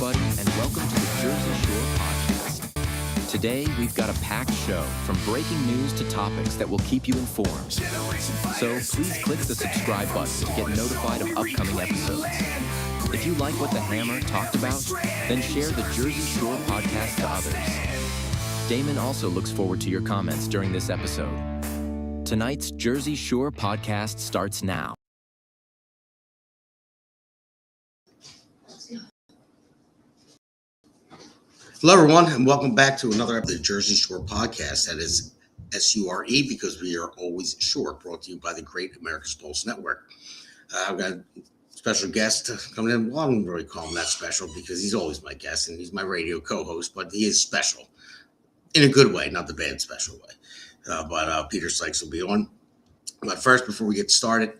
everybody, and welcome to the Jersey Shore Podcast. Today, we've got a packed show from breaking news to topics that will keep you informed. So please click the subscribe button to get notified of upcoming episodes. If you like what the Hammer talked about, then share the Jersey Shore Podcast to others. Damon also looks forward to your comments during this episode. Tonight's Jersey Shore Podcast starts now. Hello, everyone, and welcome back to another episode of the Jersey Shore Podcast. That is S-U-R-E, because we are always short, brought to you by the Great America's Pulse Network. I've got a special guest coming in. Well, I don't really call him that special because he's always my guest, and he's my radio co-host, but he is special in a good way, not the bad special way. But Peter Sykes will be on. But first, before we get started,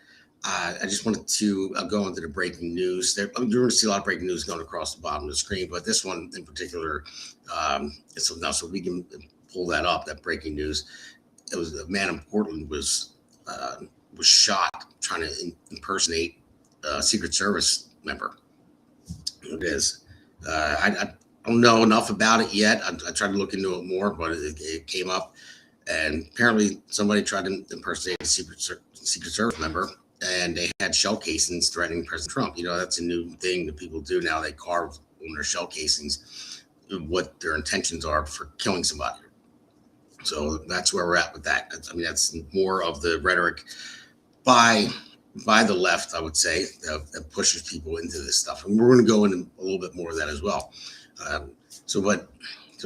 I just wanted to go into the breaking news. You're going to see a lot of breaking news going across the bottom of the screen, but this one in particular is something else. So we can pull that up, that breaking news. It was a man in Portland was shot trying to impersonate a Secret Service member. It is. I don't know enough about it yet. I tried to look into it more, but it came up. And apparently somebody tried to impersonate a Secret Service member. And they had shell casings threatening President Trump. You know, that's a new thing that people do now. They carve on their shell casings what their intentions are for killing somebody. So that's where we're at with that. That's more of the rhetoric by the left, I would say, that pushes people into this stuff. And we're going to go into a little bit more of that as well. So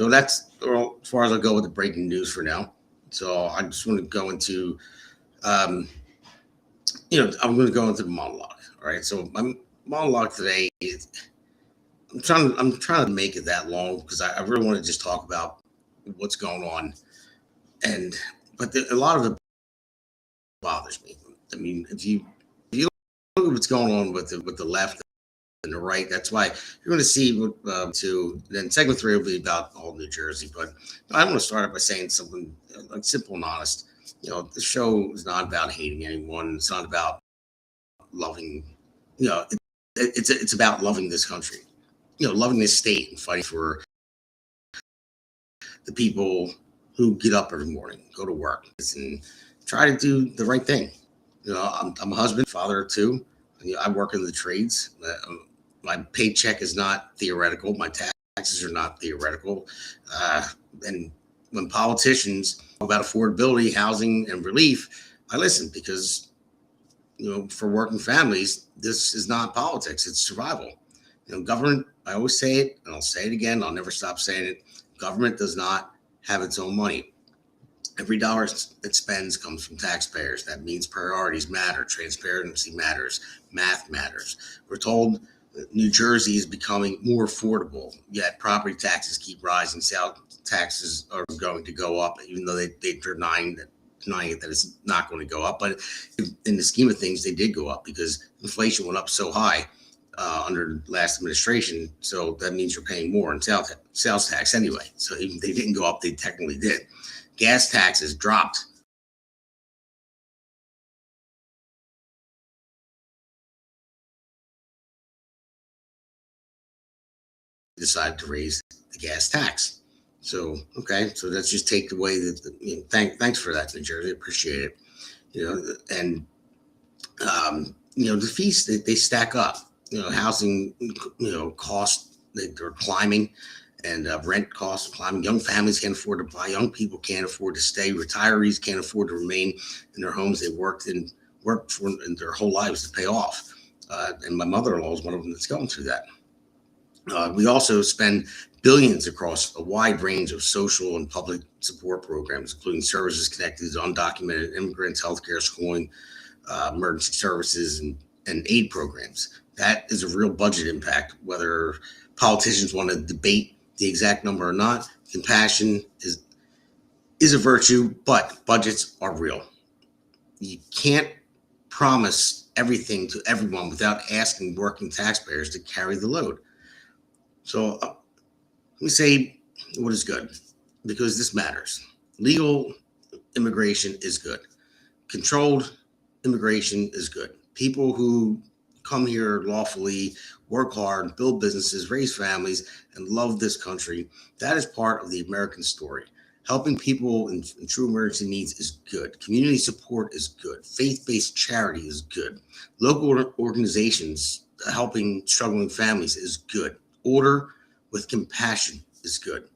that's as far as I'll go with the breaking news for now. So I just want to go into I'm going to go into the monologue. All right. So my monologue today is I'm trying to make it that long because I really want to just talk about what's going on. But a lot of it bothers me. I mean, if you look at what's going on with the left and the right, that's why you're going to see then segment 3 will be about all New Jersey. But I want to start out by saying something like simple and honest. You know, the show is not about hating anyone. It's not about loving, it's about loving this country, loving this state and fighting for the people who get up every morning, go to work, and try to do the right thing. I'm a husband, father of 2. I work in the trades. My paycheck is not theoretical. My taxes are not theoretical. And when politicians talk about affordability, housing, and relief, I listen because, for working families, this is not politics. It's survival. Government, I always say it, and I'll say it again. I'll never stop saying it. Government does not have its own money. Every dollar it spends comes from taxpayers. That means priorities matter. Transparency matters. Math matters. We're told that New Jersey is becoming more affordable, yet property taxes keep rising. Sales taxes are going to go up, even though they're denying it that it's not going to go up. But in the scheme of things, they did go up because inflation went up so high under the last administration. So that means you're paying more in sales tax anyway. So even if they didn't go up, they technically did. Gas taxes dropped. Decided to raise the gas tax. So let's just take away thanks for that, New Jersey. Appreciate it. The fees they stack up. Housing, costs they're climbing, and rent costs are climbing. Young families can't afford to buy. Young people can't afford to stay. Retirees can't afford to remain in their homes they worked for in their whole lives to pay off. And my mother-in-law is one of them that's going through that. We also spend billions across a wide range of social and public support programs, including services connected to undocumented immigrants, healthcare, schooling, emergency services, and aid programs. That is a real budget impact, whether politicians want to debate the exact number or not. Compassion is a virtue, but budgets are real. You can't promise everything to everyone without asking working taxpayers to carry the load. So let me say what is good, because this matters. Legal immigration is good. Controlled immigration is good. People who come here lawfully, work hard, build businesses, raise families, and love this country. That is part of the American story. Helping people in true emergency needs is good. Community support is good. Faith-based charity is good. Local organizations helping struggling families is good. Order with compassion is good.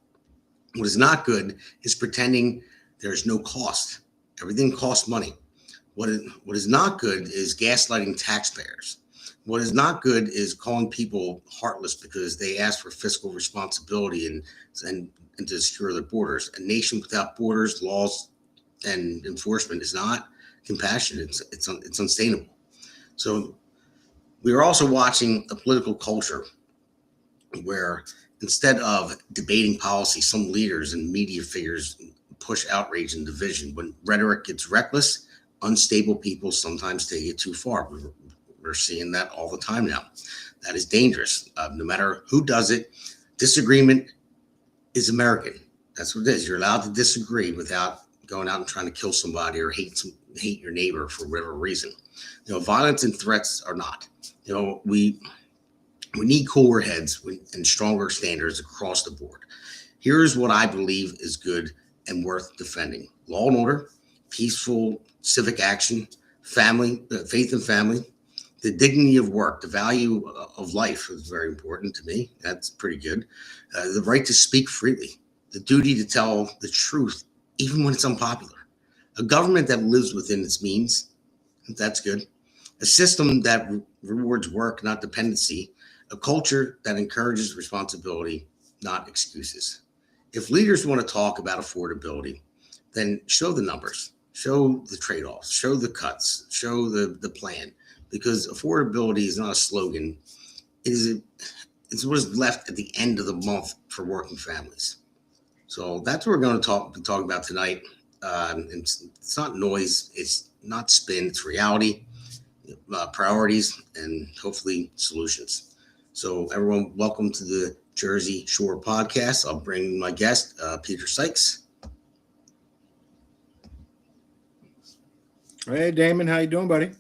What is not good is pretending there's no cost. Everything costs money. What is not good is gaslighting taxpayers. What is not good is calling people heartless because they ask for fiscal responsibility and to secure their borders. A nation without borders, laws, and enforcement is not compassionate. It's unsustainable. So we are also watching a political culture where instead of debating policy, some leaders and media figures push outrage and division. When rhetoric gets reckless, unstable people sometimes take it too far. We're seeing that all the time now. That is dangerous. No matter who does it, disagreement is American. That's what it is. You're allowed to disagree without going out and trying to kill somebody or hate your neighbor for whatever reason. Violence and threats are not. We need cooler heads and stronger standards across the board. Here's what I believe is good and worth defending: law and order, peaceful civic action, family, faith and family, the dignity of work, the value of life is very important to me. That's pretty good. The right to speak freely, the duty to tell the truth, even when it's unpopular. A government that lives within its means, that's good. A system that rewards work, not dependency. A culture that encourages responsibility, not excuses. If leaders want to talk about affordability, then show the numbers, show the trade-offs, show the cuts, show the plan, because affordability is not a slogan. It's what is left at the end of the month for working families. So that's what we're going to be talking about tonight. It's not noise, it's not spin, it's reality, priorities, and hopefully solutions. So everyone, welcome to the Jersey Shore podcast. I'll bring my guest, Peter Sykes. Hey, Damon, how you doing, buddy?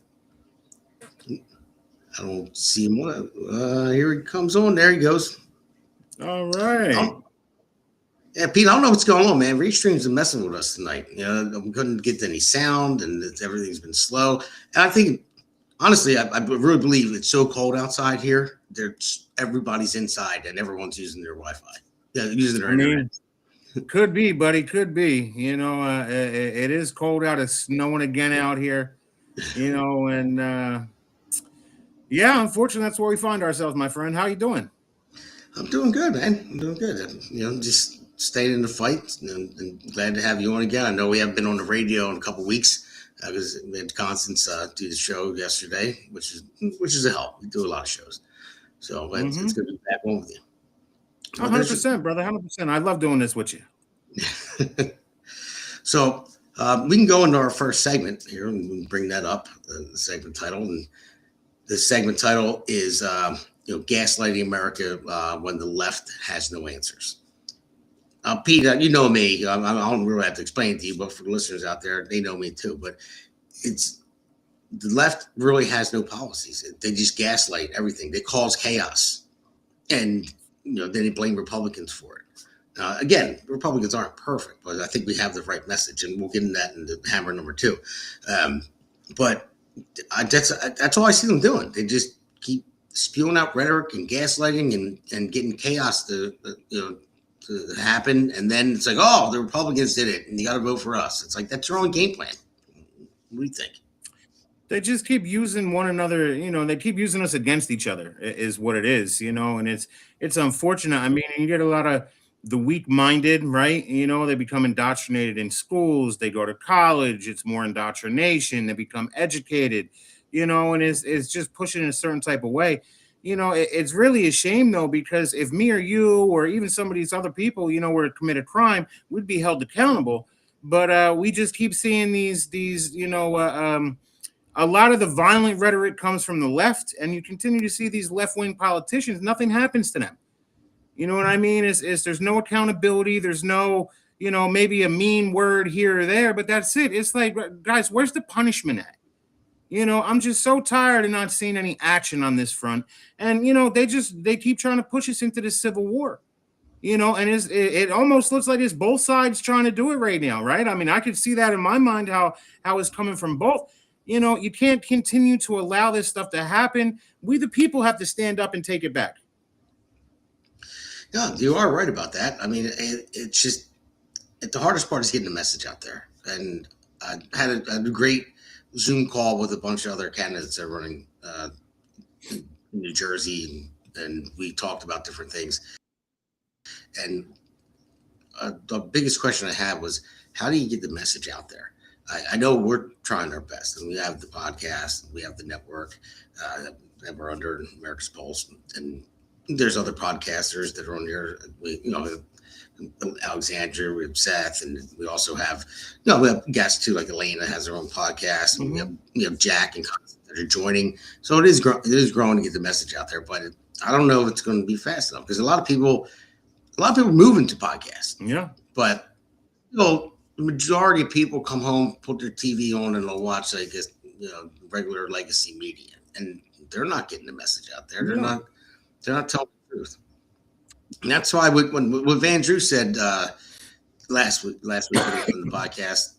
I don't see him. Here he comes on. There he goes. All right. Yeah, Pete, I don't know what's going on, man. Restream's been messing with us tonight. We couldn't get any sound, and everything's been slow. And I think, honestly, I really believe it's so cold outside here. Everybody's inside, and everyone's using their Wi-Fi. Yeah, using their internet. Could be, buddy. Could be. It is cold out. It's snowing again out here. And yeah, unfortunately, that's where we find ourselves, my friend. How you doing? I'm doing good, man. I'm doing good. Just staying in the fight, and glad to have you on again. I know we haven't been on the radio in a couple of weeks because we had Constance do the show yesterday, which is a help. We do a lot of shows, so it's good to be back on with you. 100%, brother. 100%. I love doing this with you. So we can go into our first segment here and we can bring that up, the segment title. And the segment title is gaslighting America when the left has no answers. Pete, you know me. I don't really have to explain it to you, but for the listeners out there, they know me too. But the left really has no policies. They just gaslight everything. They cause chaos, and then they blame Republicans for it. Again, Republicans aren't perfect, but I think we have the right message, and we'll get into that in the hammer number 2. But that's all I see them doing. They just keep spewing out rhetoric and gaslighting and getting chaos to happen, and then it's like, oh, the Republicans did it, and you got to vote for us. It's like, that's your own game plan. What do you think? They just keep using one another. They keep using us against each other. Is what it is. And it's unfortunate. I mean, you get a lot of the weak-minded, right? They become indoctrinated in schools. They go to college. It's more indoctrination. They become educated. And it's just pushing in a certain type of way. It's really a shame, though, because if me or you or even some of these other people, were to commit a crime, we'd be held accountable. But we just keep seeing these a lot of the violent rhetoric comes from the left, and you continue to see these left-wing politicians. Nothing happens to them. You know what I mean? There's no accountability. There's no, maybe a mean word here or there, but that's it. It's like, guys, where's the punishment at? I'm just so tired of not seeing any action on this front. And they keep trying to push us into this civil war. And it almost looks like it's both sides trying to do it right now, right? I mean, I could see that in my mind how it's coming from both. You can't continue to allow this stuff to happen. We the people have to stand up and take it back. Yeah, you are right about that. I mean, it's just the hardest part is getting the message out there. And I had a great Zoom call with a bunch of other candidates that are running in New Jersey, and we talked about different things. And the biggest question I had was, how do you get the message out there? I know we're trying our best, and we have the podcast, we have the network that we're under America's Pulse, and there's other podcasters that are on here. Alexandra, we have Seth, and we also have, we have guests too, like Elena has her own podcast, and we have Jack and that are joining. So it is growing to get the message out there, but I don't know if it's going to be fast enough because a lot of people move into podcasts. Yeah, but the majority of people come home, put their TV on, and they'll watch regular legacy media, and they're not getting the message out there. They're not telling the truth. And that's why what Van Drew said last week on the podcast,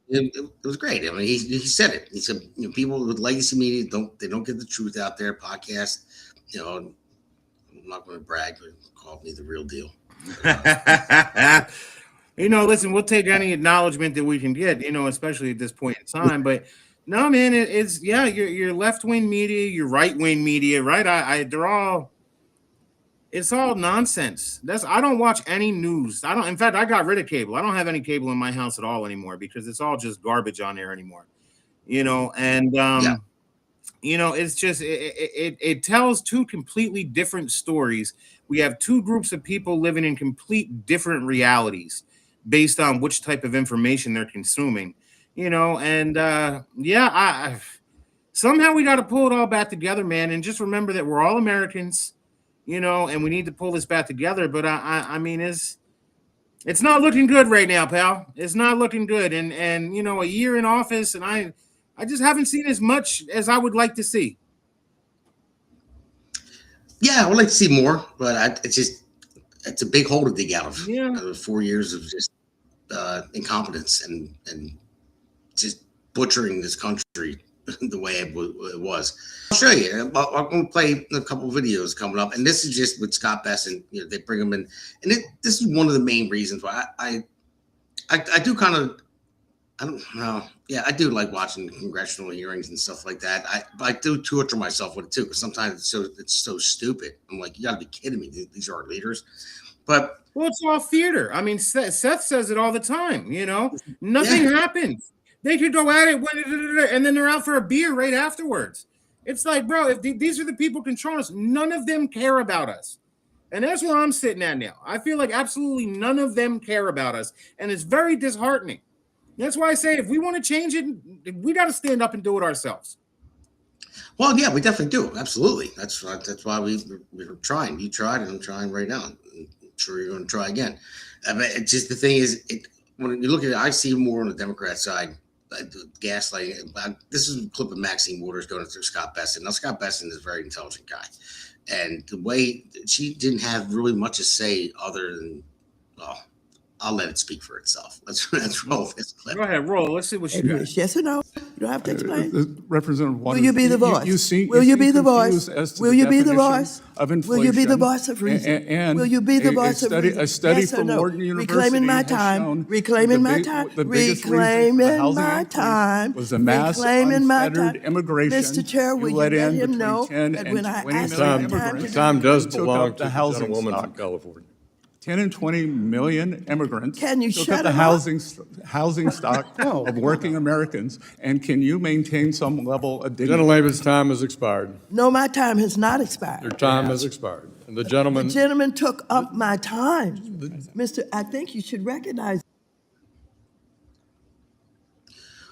it was great. I mean, he said it. He said, people with legacy media don't get the truth out there. Podcast, I'm not going to brag, but call me the real deal. Listen, we'll take any acknowledgement that we can get, especially at this point in time. But no, man, it's your left-wing media, your right-wing media, right? They're all. It's all nonsense. I don't watch any news. In fact, I got rid of cable. I don't have any cable in my house at all anymore because it's all just garbage on there anymore. It's just it tells two completely different stories. We have two groups of people living in complete different realities based on which type of information they're consuming. Somehow we got to pull it all back together, man, and just remember that we're all Americans. And we need to pull this back together. But I mean, it's not looking good right now, pal. It's not looking good. And a year in office, and I just haven't seen as much as I would like to see. Yeah, I would like to see more, but it's a big hole to dig out of 4 years of just incompetence and just butchering this country the way it was. I'll show you. I'm going to play a couple of videos coming up, and this is just with Scott Besson. They bring him in, and this is one of the main reasons why I do kind of, I don't know. Yeah, I do like watching congressional hearings and stuff like that. I do torture myself with it too, because sometimes it's so stupid. I'm like, you got to be kidding me. These are our leaders, but. Well, it's all theater. I mean, Seth says it all the time. Nothing happens. They could go at it, and then they're out for a beer right afterwards. It's like, bro, if these are the people controlling us, none of them care about us. And that's where I'm sitting at now. I feel like absolutely none of them care about us, and it's very disheartening. That's why I say if we want to change it, we got to stand up and do it ourselves. Well, yeah, we definitely do. Absolutely. That's why we're trying. You tried, and I'm trying right now. I'm sure you're going to try again. But it's just the thing is, when you look at it, I see more on the Democrat side. Gaslighting. This is a clip of Maxine Waters going through Scott Besson. Now, Scott Besson is a very intelligent guy, and the way she didn't have really much to say other than, well, I'll let it speak for itself. Let's roll this clip. Go ahead, roll. Let's see what she got. Yes or no? You don't have to explain. Representative Waters, will you be the voice? Will you be the voice? Will you be the voice? Will you be the voice of reason? Will you be the voice of reason? A study yes from no? Wharton University reclaiming my time. Reclaiming my time. Reclaiming my time. Was a mass unfettered immigration. Mr. Chair, will you let him know that when I asked him time does belong to the gentlewoman from California. 10 and 20 million immigrants can you took shut up the up? housing stock of working Americans, and can you maintain some level of dignity? Gentlelady's time has expired. No, my time has not expired. Your time has expired. And the gentleman took up my time. Mr. I think you should recognize.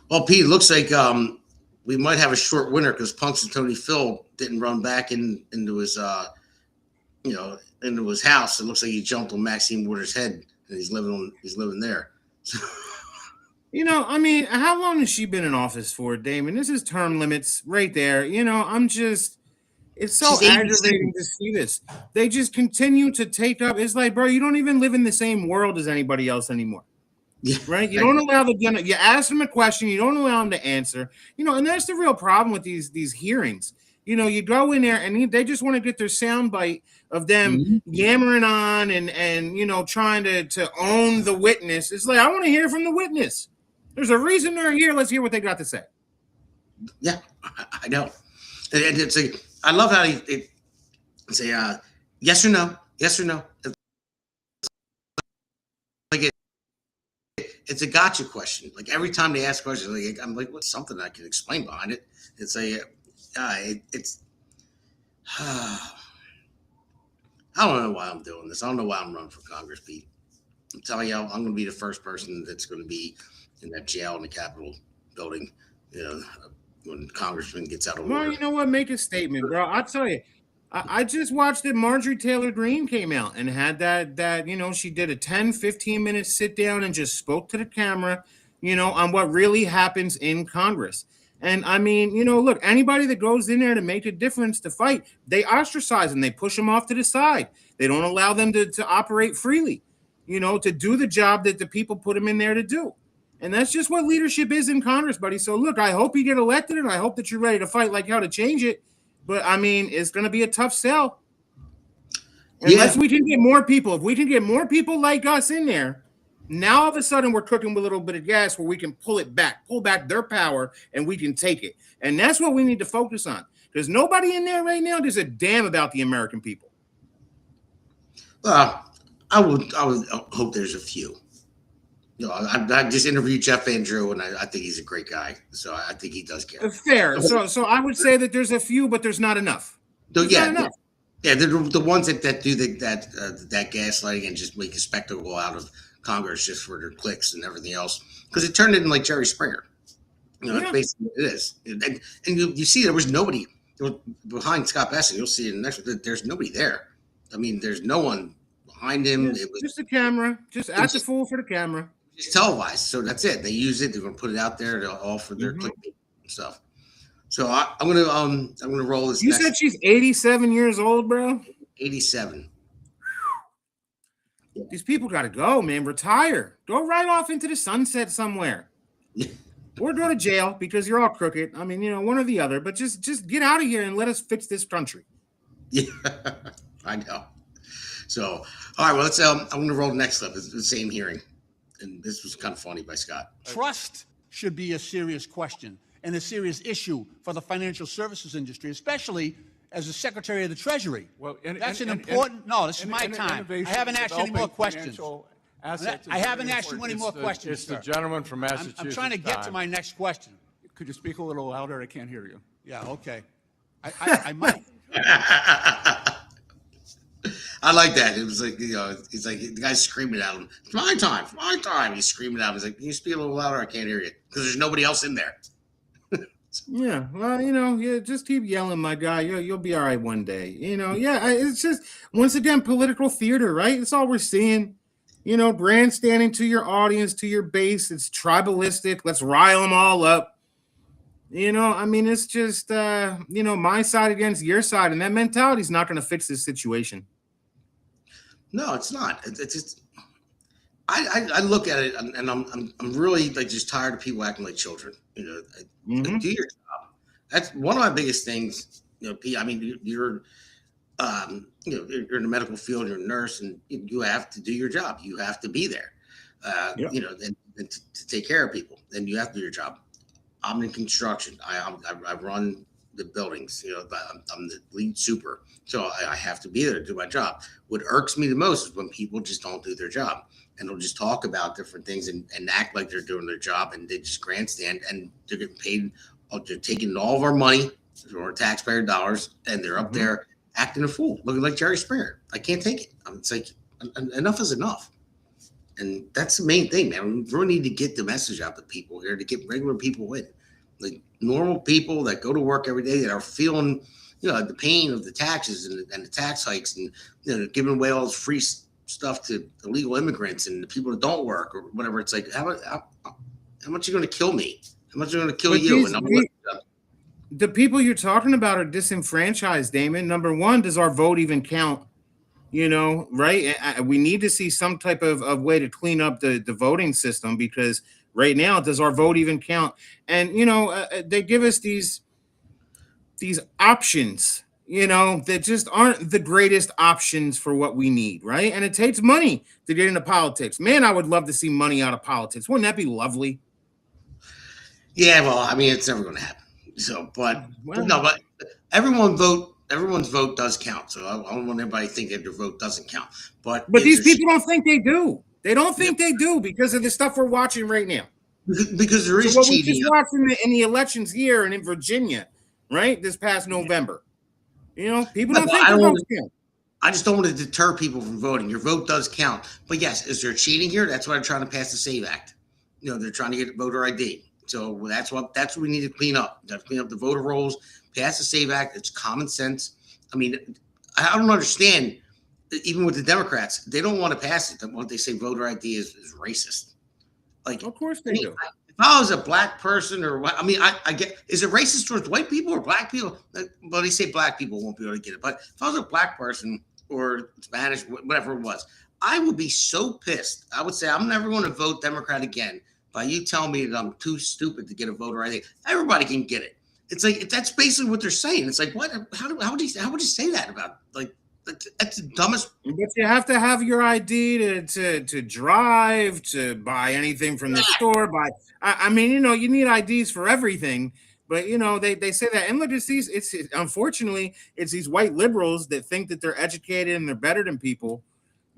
Well, Pete, it looks like we might have a short winter because Punxsutawney Phil didn't run back into his into his house. It looks like he jumped on Maxine Waters' head, and he's living there. I mean, how long has she been in office for, Damon? This is term limits right there. It's so She's 87. aggravating to see this. They just continue to take up. It's like, bro, you don't even live in the same world as anybody else anymore. Yeah, Right? You don't allow you ask them a question, you don't allow them to answer. And that's the real problem with these hearings. You go in there and they just want to get their soundbite of them yammering on and trying to own the witness. It's like, I want to hear from the witness. There's a reason they're here. Let's hear what they got to say. Yeah, I know. And it's like, I love how they say yes or no, yes or no. Like it's a gotcha question. Like every time they ask questions, I'm like, what's something I can explain behind it? It's it's. I don't know why I'm doing this. I don't know why I'm running for Congress, Pete. I'm telling you, I'm going to be the first person that's going to be in that jail in the Capitol building. When Congressman gets out of order. Well, you know what? Make a statement, bro. I'll tell you. I just watched that Marjorie Taylor Greene came out and had that she did a 10-15 minute sit down and just spoke to the camera, on what really happens in Congress. And I mean, look, anybody that goes in there to make a difference, to fight, they ostracize them. They push them off to the side. They don't allow them to operate freely, to do the job that the people put them in there to do. And that's just what leadership is in Congress, buddy. So look, I hope you get elected and I hope that you're ready to fight like hell to change it. But I mean, it's going to be a tough sell. Unless we can get more people. If we can get more people like us in there, now all of a sudden we're cooking with a little bit of gas where we can pull back their power, and we can take it. And that's what we need to focus on. Because nobody in there right now gives a damn about the American people. I would hope there's a few. I just interviewed Jeff Van Drew, and I think he's a great guy. So I think he does care. Fair. So I would say that there's a few, but there's not enough. Not enough. Yeah, the ones that do that gaslighting and just make a spectacle out of Congress just for their clicks and everything else, because it turned into like Jerry Springer. That's basically what it is. And you see there was nobody behind Scott Bessent. You'll see in the next one, there's nobody there. I mean, there's no one behind him. It was just the camera, just act a fool for the camera. It's televised, so that's it. They use it. They're going to put it out there to all for their clickbait stuff. So I'm gonna roll this. You said she's 87 years old, bro. 87. These people got to go, man. Retire. Go right off into the sunset somewhere, or go to jail because you're all crooked. I mean, one or the other. But just get out of here and let us fix this country. Yeah, I know. So, all right. Well, let's. I'm gonna roll the next clip. It's the same hearing. And this was kind of funny by Scott. Trust should be a serious question and a serious issue for the financial services industry, especially as the Secretary of the Treasury. Well, that's an important. No, this is my time. I haven't asked you any more questions. I haven't asked you any more questions. It's the gentleman from Massachusetts. I'm trying to get to my next question. Could you speak a little louder? I can't hear you. Yeah. Okay. I might. I like that. It was like, it's like the guy's screaming at him. It's my time. It's my time. He's screaming at him. He's like, can you speak a little louder? I can't hear you. Because there's nobody else in there. Yeah. Well, just keep yelling, my guy. You'll be all right one day. It's just, once again, political theater, right? That's all we're seeing. Grandstanding to your audience, to your base. It's tribalistic. Let's rile them all up. I mean, it's just, my side against your side. And that mentality is not going to fix this situation. No, it's not. It's just, I look at it and I'm really like just tired of people acting like children. Do your job. That's one of my biggest things. Pete. I mean, you're in the medical field. You're a nurse, and you have to do your job. You have to be there. And to take care of people. Then you have to do your job. I'm in construction. I run the buildings. I'm the lead super, so I have to be there to do my job. What irks me the most is when people just don't do their job and they'll just talk about different things and act like they're doing their job, and they just grandstand, and they're getting paid. They're taking all of our money, our taxpayer dollars, and they're up there acting a fool, looking like Jerry Springer. I can't take it. It's like enough is enough. And that's the main thing, man. We really need to get the message out to people here, to get regular people in, like normal people that go to work every day, that are feeling, the pain of the taxes and the tax hikes, and giving away all this free stuff to illegal immigrants and the people that don't work or whatever. It's like, How much are you going to kill me? How much are you going to kill you? The people you're talking about are disenfranchised, Damon. Number one, does our vote even count? Right? We need to see some type of way to clean up the voting system, because right now, does our vote even count? And, they give us these options, that just aren't the greatest options for what we need, right? And it takes money to get into politics. Man, I would love to see money out of politics. Wouldn't that be lovely? Yeah, well, I mean, it's never going to happen. So, but everyone's vote does count. So I don't want everybody to think that their vote doesn't count. But these people don't think they do. They don't think they do because of the stuff we're watching right now. Because there is cheating. We just watched in the elections here and in Virginia, right? This past November. People don't think their votes count. I just don't want to deter people from voting. Your vote does count. But yes, is there cheating here? That's why they're trying to pass the SAVE Act. They're trying to get voter ID. So that's what we need to clean up. Clean up the voter rolls, pass the SAVE Act. It's common sense. I mean, I don't understand, even with the Democrats, they don't want to pass it. What they say voter ID is racist. Like, of course they do. If I was a black person I get, is it racist towards white people or black people? Well, they say black people won't be able to get it. But if I was a black person or Spanish, whatever it was, I would be so pissed. I would say, I'm never going to vote Democrat again. By you telling me that I'm too stupid to get a voter ID, everybody can get it. It's like, that's basically what they're saying. It's like, what? How would you say that about, like, that's the dumbest. But you have to have your ID to drive, to buy anything from the store. You need IDs for everything. But they say that, and look, it's unfortunately it's these white liberals that think that they're educated and they're better than people,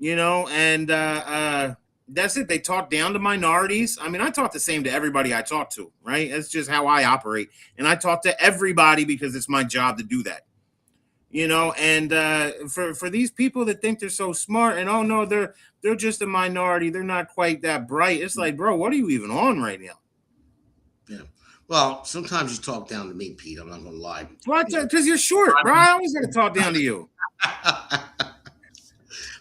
and that's it. They talk down to minorities. I mean, I talk the same to everybody I talk to, right? That's just how I operate. And I talk to everybody because it's my job to do that. And for these people that think they're so smart and, oh, no, they're just a minority. They're not quite that bright. It's like, bro, what are you even on right now? Yeah. Well, sometimes you talk down to me, Pete. I'm not going to lie. What? Because you're short, bro. I always got to talk down to you.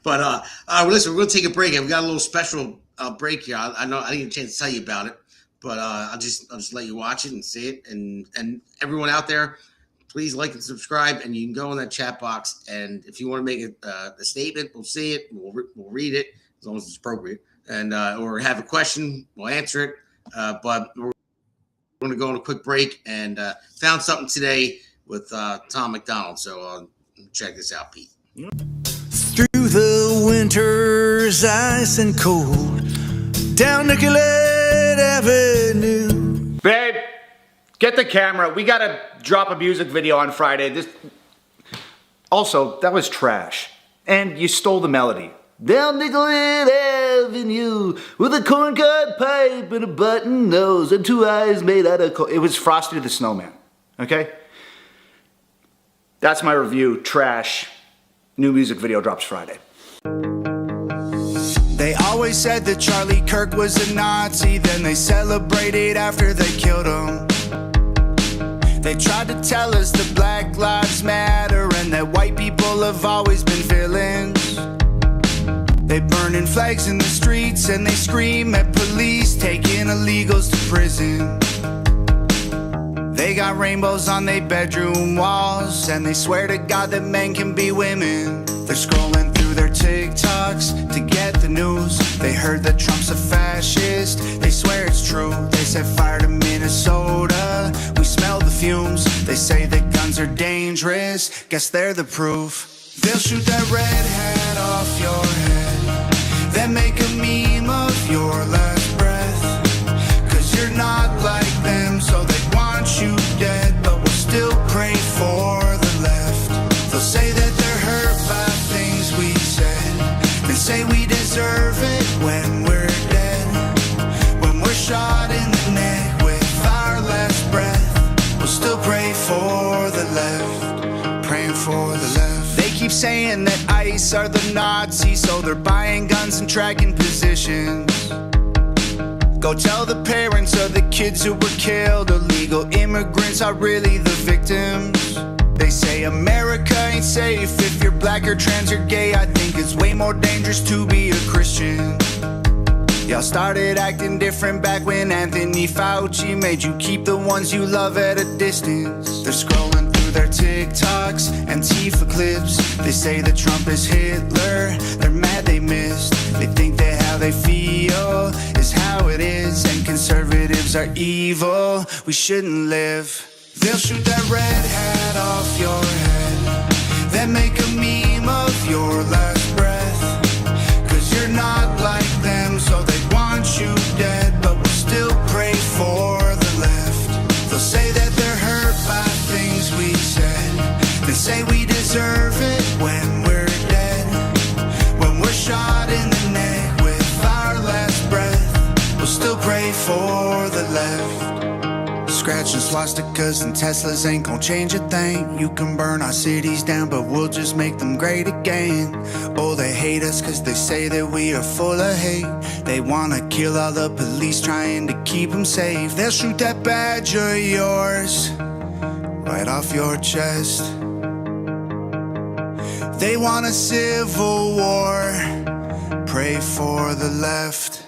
But listen, we're going to take a break. We've got a little special break here. I know I didn't get a chance to tell you about it, but I'll just let you watch it and see it. And everyone out there, please like and subscribe. And you can go in that chat box. And if you want to make a statement, we'll see it. We'll read it as long as it's appropriate. And or have a question, we'll answer it. But we're going to go on a quick break and found something today with Tom McDonald. So check this out, Pete. Through the winter's ice and cold, down Nicollet Avenue. Babe, get the camera. We gotta drop a music video on Friday. Also, that was trash. And you stole the melody. Down Nicollet Avenue, with a corncob pipe and a button nose and two eyes made out of coal. It was Frosty the Snowman, okay? That's my review. Trash. New music video drops Friday. They always said that Charlie Kirk was a Nazi, then they celebrated after they killed him. They tried to tell us that Black Lives Matter and that white people have always been villains. They burning flags in the streets and they scream at police, taking illegals to prison. They got rainbows on their bedroom walls, and they swear to God that men can be women. They're scrolling through their TikToks to get the news. They heard that Trump's a fascist, they swear it's true. They set fire to Minnesota, we smell the fumes. They say that guns are dangerous, guess they're the proof. They'll shoot that red hat off your head, then make a meme of your last breath. Cause you're not like them, so they want you dead, but we'll still pray for the left. They'll say that they're hurt by things we said, they say we deserve it when we're dead. When we're shot in the neck with our last breath, we'll still pray for the left, praying for the left. They keep saying that ICE are the Nazis, so they're buying guns and tracking positions. Go tell the parents of the kids who were killed. Illegal immigrants are really the victims. They say America ain't safe if you're black or trans or gay. I think it's way more dangerous to be a Christian. Y'all started acting different back when Anthony Fauci made you keep the ones you love at a distance. They're scrolling through their TikToks, Antifa clips. They say that Trump is Hitler. They're mad they missed. They think that how they feel is how it is, and conservatives are evil. We shouldn't live. They'll shoot that red hat off your head, then make a meme of your last breath. Cause you're not like them, so they want you dead, but we'll still pray for the left. They'll say that they're hurt by things we said, then say we deserve it when we're dead. When we're shot in the neck with our last breath, we'll still pray for the left. Scratching swastikas and Teslas ain't gon' change a thing. You can burn our cities down, but we'll just make them great again. Oh, they hate us cause they say that we are full of hate. They wanna kill all the police trying to keep them safe. They'll shoot that badge of yours right off your chest. They want a civil war. Pray for the left.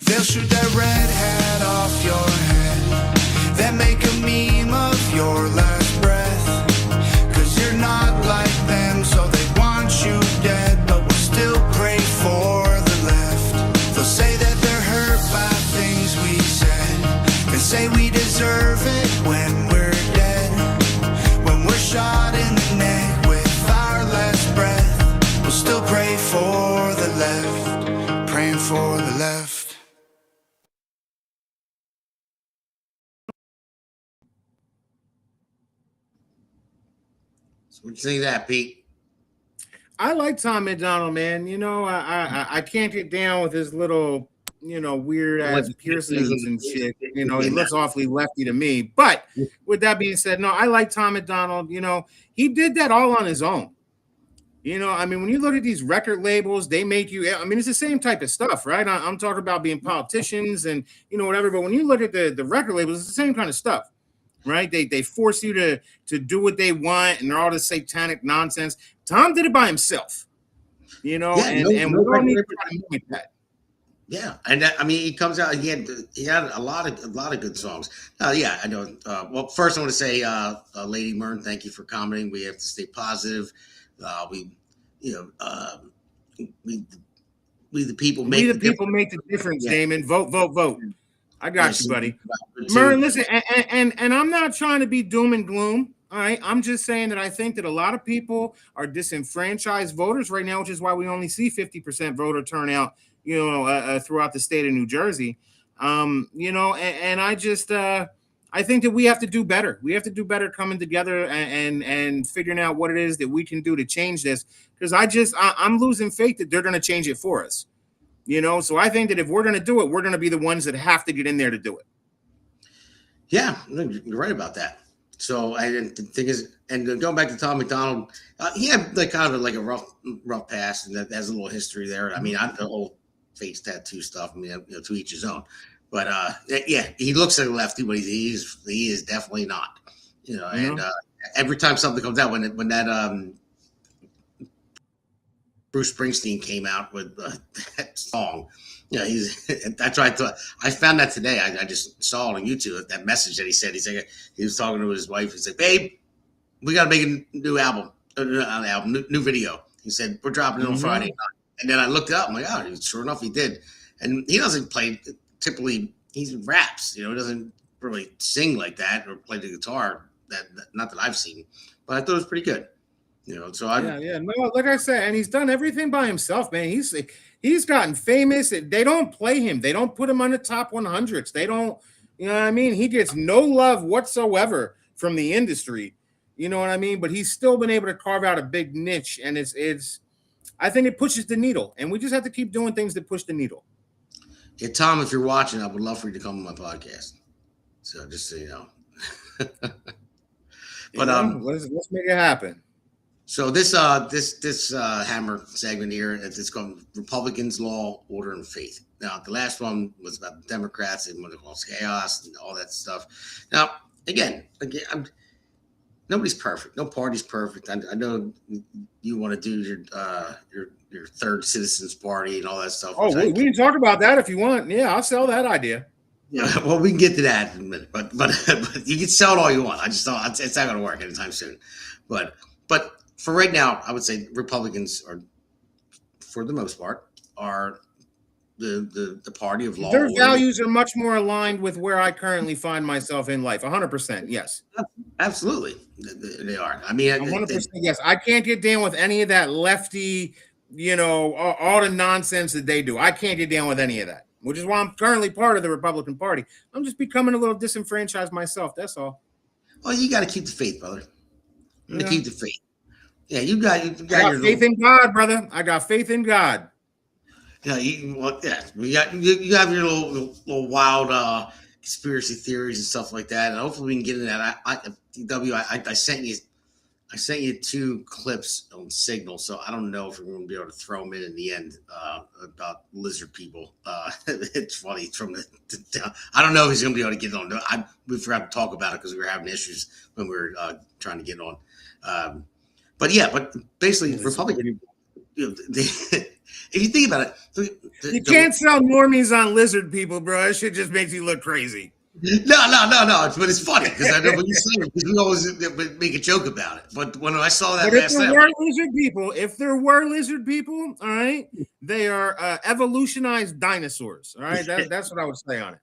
They'll shoot that red hat off your head, then make a meme of your last breath. Cause you're not like them, so they want you dead, but we'll still pray for the left. They'll say that they're hurt by things we said, and say we deserve it when we're dead. When we're shot in the neck with our last breath, we'll still pray for the left. Praying for the left. What you think of that, Pete? I like Tom McDonald, man. You know, I can't get down with his little, you know, weird ass piercings and shit. You know, he looks awfully lefty to me. But with that being said, no, I like Tom McDonald. You know, he did that all on his own. You know, I mean, when you look at these record labels, they make you, I mean, it's the same type of stuff, right? I'm talking about being politicians and, you know, whatever. But when you look at the record labels, it's the same kind of stuff. Right? They force you to do what they want, and they're all this satanic nonsense. Tom did it by himself, you know, and we don't need to try to mimic that. Yeah, and I mean, he comes out. He had a lot of good songs. Yeah, I know. Well, first I want to say, Lady Mern, thank you for commenting. We have to stay positive. We the people make make the difference. Yeah. Damon, vote. I got you, buddy. Mern, listen, and I'm not trying to be doom and gloom. All right. I'm just saying that I think that a lot of people are disenfranchised voters right now, which is why we only see 50% voter turnout, you know, throughout the state of New Jersey. You know, and I just I think that we have to do better. We have to do better coming together and figuring out what it is that we can do to change this. Because I'm losing faith that they're going to change it for us. You know, so I think that if we're going to do it, we're going to be the ones that have to get in there to do it. Yeah, you're right about that. So the thing is, and going back to Tom McDonald, he had like kind of like a rough past, and that has a little history there. I mean, the whole face tattoo stuff. I mean, you know, to each his own. But yeah, he looks like a lefty, but he is definitely not. You know, and every time something comes out, when that Bruce Springsteen came out with that song. You know, that's what I thought. I found that today. I just saw it on YouTube, that message that he said. He was talking to his wife. He said, "Babe, we got to make a new album, new video." He said, "We're dropping it on Friday night." And then I looked it up. I'm like, oh, sure enough, he did. And he doesn't play typically. He raps. You know, he doesn't really sing like that or play the guitar. Not that I've seen, but I thought it was pretty good. You know, so no, like I said, and he's done everything by himself, man. He's gotten famous. They don't play him. They don't put him on the top 100s. They don't, you know what I mean? He gets no love whatsoever from the industry. You know what I mean? But he's still been able to carve out a big niche, and it's I think it pushes the needle, and we just have to keep doing things that push the needle. Yeah, Tom, if you're watching, I would love for you to come on my podcast. So just so you know. But let's make it happen. So this Hammer segment here, it's called Republicans, Law, Order, and Faith. Now, the last one was about the Democrats and what it calls chaos and all that stuff. Now, again, nobody's perfect. No party's perfect. I know you want to do your third citizens party and all that stuff. Oh, we can talk about that if you want. Yeah, I'll sell that idea. Yeah, well, we can get to that in a minute, but you can sell it all you want. I just don't. It's not going to work anytime soon. But for right now, I would say Republicans are, for the most part, are the party of law. Their values are much more aligned with where I currently find myself in life. 100%, yes. Absolutely, they are. I mean, 100%, yes. I can't get down with any of that lefty, all the nonsense that they do. I can't get down with any of that, which is why I'm currently part of the Republican Party. I'm just becoming a little disenfranchised myself. That's all. Well, you got to keep the faith, brother. You got to keep the faith. Yeah, you got I got faith in God, brother. I got faith in God. Yeah, you have your little wild conspiracy theories and stuff like that, and hopefully we can get into that. I sent you 2 clips on Signal, so I don't know if we're going to be able to throw them in the end about lizard people. It's funny I don't know if he's going to be able to get it on. We forgot to talk about it because we were having issues when we were trying to get on. But basically, Republican. If you think about it, you can't sell normies on lizard people, bro. That shit just makes you look crazy. No. But it's funny because I know what you're saying because we always make a joke about it. But when I saw that last time, if there were lizard people, all right, they are evolutionized dinosaurs. All right, that's what I would say on it.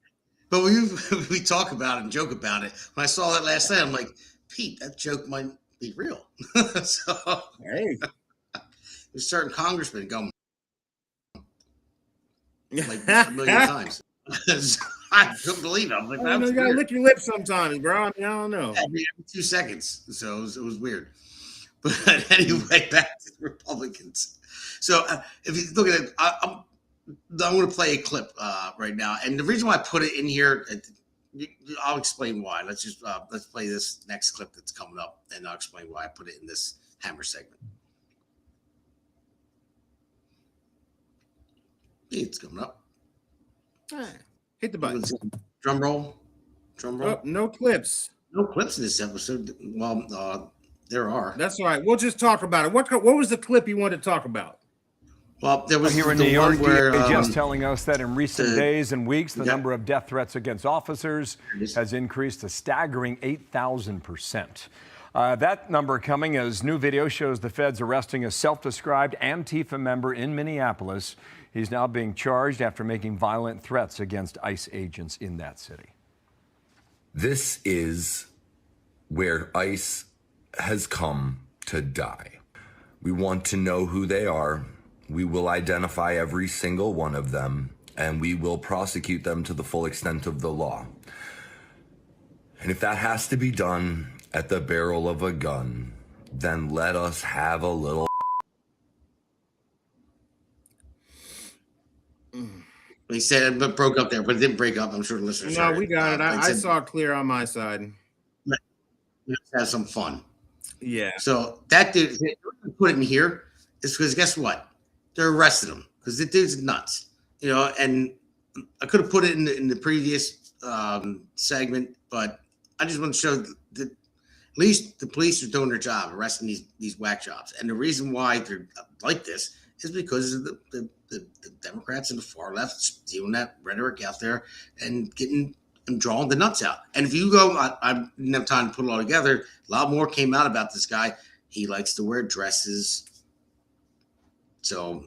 But when we talk about it and joke about it, when I saw that last night, I'm like, Pete, that joke might be real. So hey, there's certain congressmen going like a million times. I couldn't believe it. I'm like, you gotta lick your lips sometimes, bro. I mean, I don't know. Every 2 seconds. So it was weird. But anyway, back to the Republicans. So if you look at it, I'm going to play a clip right now. And the reason why I put it in here, I'll explain why. Let's play this next clip that's coming up, and I'll explain why I put it in this Hammer segment. It's coming up. Hit the button. Drum roll. Oh, no clips. No clips in this episode. Well, there are. That's all right. We'll just talk about it. What was the clip you wanted to talk about? Well, there was here in New York, just telling us that in recent days and weeks, the number of death threats against officers has increased a staggering 8,000%. That number coming as new video shows the feds arresting a self-described Antifa member in Minneapolis. He's now being charged after making violent threats against ICE agents in that city. This is where ICE has come to die. We want to know who they are. We will identify every single one of them, and we will prosecute them to the full extent of the law. And if that has to be done at the barrel of a gun, then let us have a little. He said it broke up there, but it didn't break up. I'm sure the listeners. No, we got it. I saw it clear on my side. Let's have some fun. Yeah. So that dude put it in here is because guess what? They're arresting him because the dude's nuts. And I could have put it in the previous segment, but I just want to show that at least the police are doing their job, arresting these whack jobs. And the reason why they're like this is because of the Democrats and the far left stealing that rhetoric out there and getting and drawing the nuts out. And if you go, I didn't have time to put it all together. A lot more came out about this guy. He likes to wear dresses. So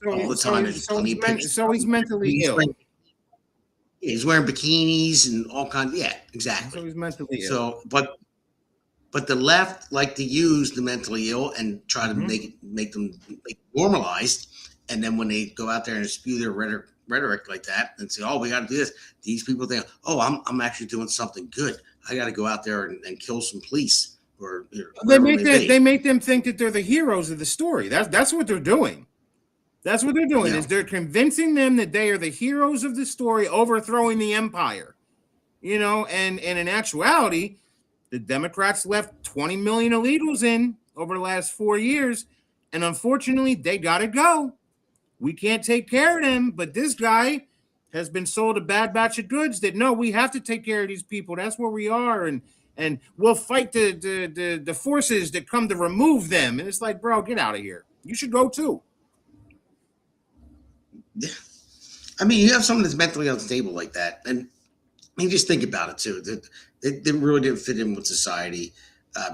all the time, there's plenty of pictures. So he's mentally ill. He's wearing bikinis and all kinds. Yeah, exactly. So he's mentally ill. So, but the left like to use the mentally ill and try to make them normalized. And then when they go out there and spew their rhetoric like that and say, "Oh, we got to do this," these people think, "Oh, I'm actually doing something good. I got to go out there and kill some police." Or they make them think that they're the heroes of the story. That's what they're doing. That's what they're doing is they're convincing them that they are the heroes of the story, overthrowing the empire. And in actuality, the Democrats left 20 million illegals in over the last 4 years, and unfortunately, they got to go. We can't take care of them, but this guy has been sold a bad batch of goods that no, we have to take care of these people. That's where we are, and and we'll fight the forces that come to remove them. And it's like, bro, get out of here. You should go too. Yeah. I mean, you have someone that's mentally unstable like that, and I mean, just think about it too. They really didn't fit in with society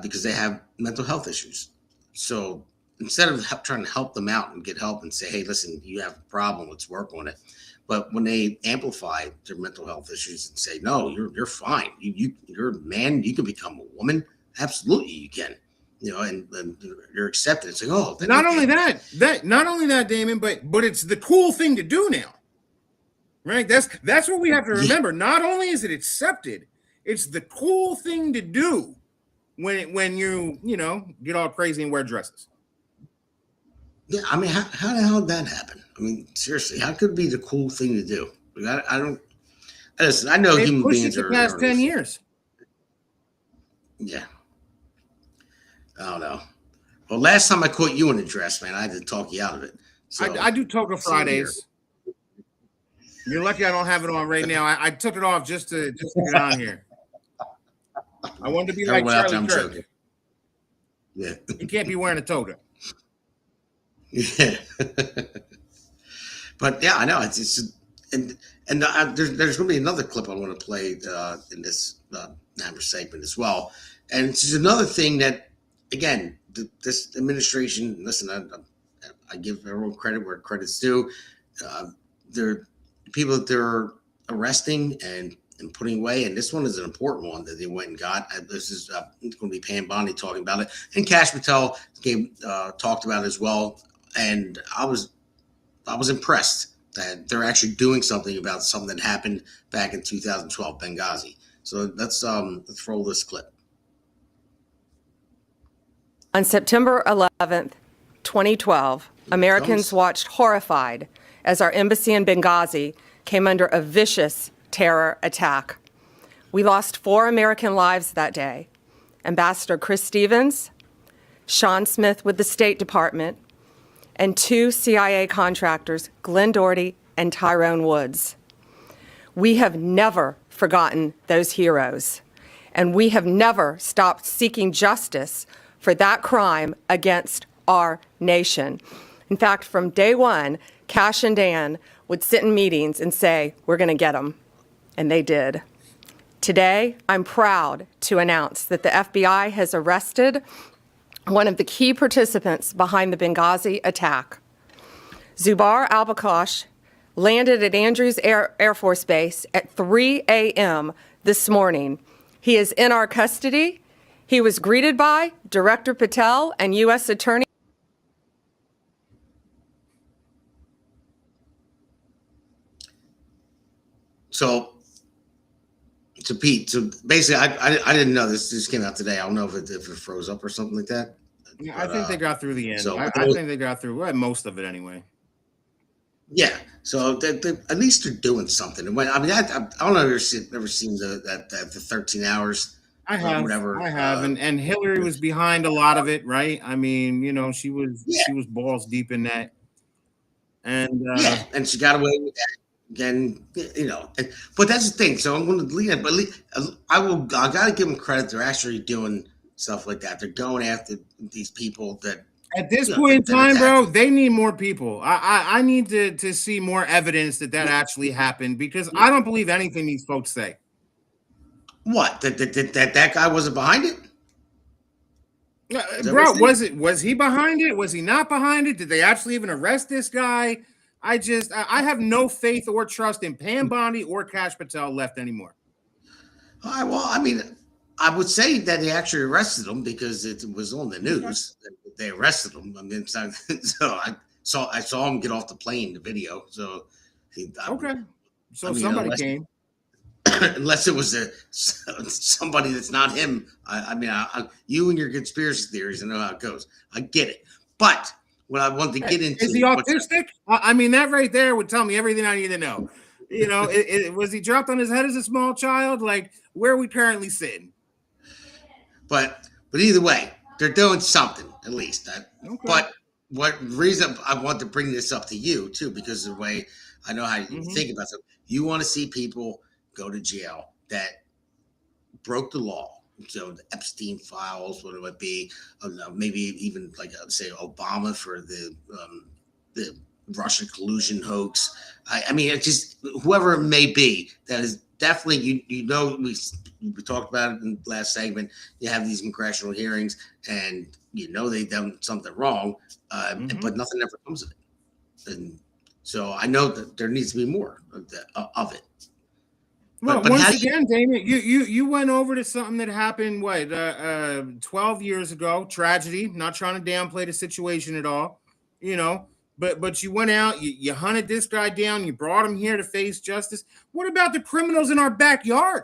because they have mental health issues. So instead of trying to help them out and get help and say, hey, listen, you have a problem, let's work on it. But when they amplify their mental health issues and say, no, you're fine. You're a man. You can become a woman. Absolutely, you can. You know, and you're accepted. It's like, oh, not only that, Damon, but it's the cool thing to do now. Right? That's what we have to remember. Not only is it accepted, it's the cool thing to do when you get all crazy and wear dresses. Yeah, I mean, how the hell did that happen? I mean, seriously, how could it be the cool thing to do? I don't. Listen, I know human beings are. Past 10 years. Yeah. I don't know. Well, last time I caught you in a dress, man, I had to talk you out of it. So I do Toga Fridays. You're lucky I don't have it on right now. I took it off just to get on here. I wanted to be like Charlie Kirk. Yeah. You can't be wearing a toga. Yeah. But yeah, I know it's just and there's going to be another clip I want to play in this number segment as well, and it's just another thing that again this administration. Listen, I give everyone credit where credit's due. They're people that they're arresting and putting away, and this one is an important one that they went and got. This is going to be Pam Bondi talking about it, and Kash Patel talked about it as well. And I was impressed that they're actually doing something about something that happened back in 2012 Benghazi. So let's roll this clip. On September 11th, 2012, Americans watched horrified as our embassy in Benghazi came under a vicious terror attack. We lost 4 American lives that day. Ambassador Chris Stevens, Sean Smith with the State Department, and 2 CIA contractors, Glenn Doherty and Tyrone Woods. We have never forgotten those heroes, and we have never stopped seeking justice for that crime against our nation. In fact, from day one, Kash and Dan would sit in meetings and say, we're going to get them. And they did. Today, I'm proud to announce that the FBI has arrested one of the key participants behind the Benghazi attack. Zubair al-Bakosh landed at Andrews Air Force Base at 3 a.m. this morning. He is in our custody. He was greeted by Director Patel and U.S. Attorney. So Pete, so basically, I didn't know this just came out today. I don't know if it froze up or something like that. Yeah, I think they got through the end. So I think they got through most of it anyway. Yeah, so they at least they're doing something. I mean, I don't know if you've ever seen the 13 hours. I have, whatever. I have, and Hillary was behind a lot of it, right? I mean, she was balls deep in that, and and she got away with that. Again, but that's the thing. So I'm going to leave it, but I got to give them credit. They're actually doing stuff like that. They're going after these people that. At this point in time, bro, they need more people. I need to see more evidence that actually happened, because I don't believe anything these folks say. What? That guy wasn't behind it? Bro, was he behind it? Was he not behind it? Did they actually even arrest this guy? I have no faith or trust in Pam Bondi or Kash Patel left anymore. All right, well, I mean, I would say that they actually arrested him because it was on the news. They arrested him. I mean, so I saw him get off the plane. The video. So somebody came. Unless it was somebody that's not him. You and your conspiracy theories, I know how it goes. I get it, but. What I want to get into is he autistic? I mean, that right there would tell me everything I need to know. Was he dropped on his head as a small child? Like, where are we currently sitting? But either way, they're doing something at least. Okay. But what reason I want to bring this up to you too, because of the way I know how you think about it. You want to see people go to jail that broke the law, the Epstein files, what it would be, maybe even like say Obama for the Russian collusion hoax. I mean, it's just whoever it may be. That is definitely we talked about it in the last segment. You have these congressional hearings, and they've done something wrong, but nothing ever comes of it. And so I know that there needs to be more of it. Well, once again, Damon, you went over to something that happened 12 years ago. Tragedy. Not trying to downplay the situation at all, But you went out, you hunted this guy down, you brought him here to face justice. What about the criminals in our backyard?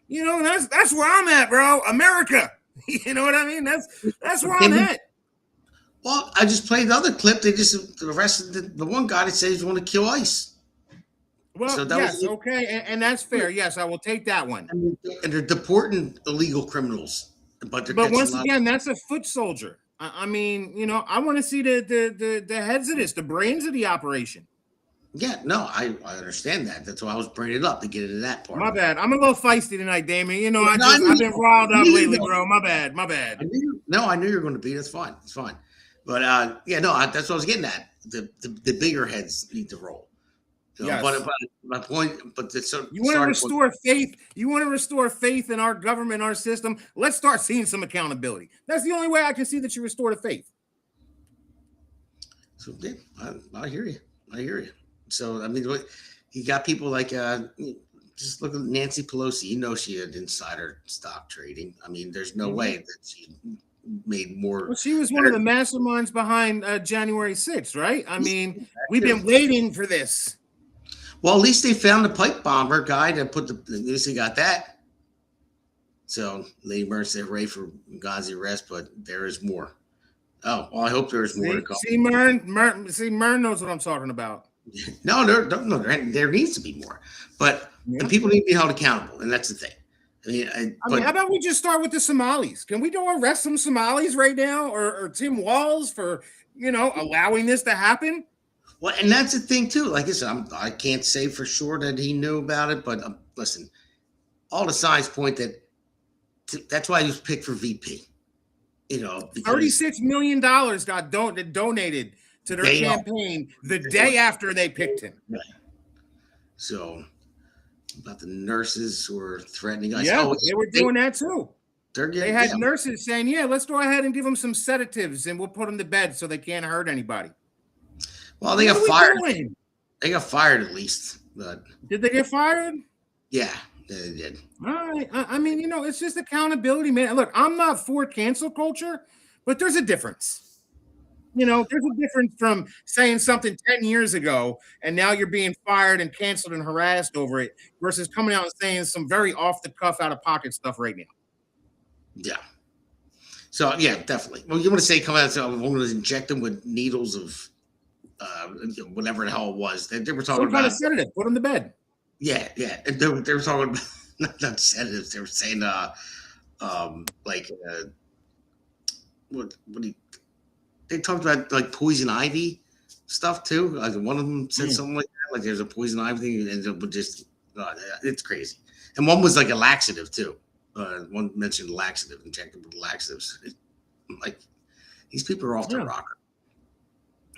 That's where I'm at, bro. America. You know what I mean? That's where I'm at. Well, I just played the other clip. They just arrested the one guy that says he want to kill ICE. Well, so yes, okay, and that's fair. Yes, I will take that one. And they're deporting illegal criminals, but once again, that's a foot soldier. I mean, I want to see the heads of this, the brains of the operation. Yeah, no, I understand that. That's why I was bringing it up to get into that part. My bad. I'm a little feisty tonight, Damon. I've been riled up lately, bro. My bad. I knew you were going to be. That's fine. It's fine. But that's what I was getting at. The bigger heads need to roll. Yes. But my point, you want to restore faith. You want to restore faith in our government, our system. Let's start seeing some accountability. That's the only way I can see that you restore the faith. So yeah, I hear you. So I mean, you got people like just look at Nancy Pelosi. She had insider stock trading. I mean, there's no way that she made more. Well, she was one of the masterminds behind January 6th, right? I mean, we've been waiting for this. Well, at least they found the pipe bomber guy that at least they got that. So Lady Murray said hooray for Ghazi arrest, but there is more. Oh, well, I hope there is more to come. See, Mern knows what I'm talking about. No, there needs to be more. But and people need to be held accountable, and that's the thing. I mean, how about we just start with the Somalis? Can we go arrest some Somalis right now, or Tim Walz for allowing this to happen? Well, and that's the thing too. Like I said, I can't say for sure that he knew about it, but listen, all the signs point that's why he was picked for VP. $36 million got donated to their campaign the day after they picked him. Right. So about the nurses who were threatening us. Yeah, they were doing that too. They had nurses saying, "Yeah, let's go ahead and give them some sedatives, and we'll put them to bed so they can't hurt anybody." Well, they got fired. They got fired at least. But did they get fired? Yeah, they did. All right. I mean, it's just accountability, man. Look, I'm not for cancel culture, but there's a difference. There's a difference from saying something 10 years ago and now you're being fired and canceled and harassed over it versus coming out and saying some very off the cuff, out of pocket stuff right now. Yeah. So yeah, definitely. Well, you want to say come out and say, I'm going to inject them with needles of whatever the hell it was. They were talking some kind of sedative. Put them to bed. Yeah. And they were talking about not sedatives. They were saying they talked about like poison ivy stuff too. Like one of them said something like that. Like there's a poison ivy thing, and it would just it's crazy. And one was like a laxative too. One mentioned laxative, injectable laxatives. Like these people are off their rocker.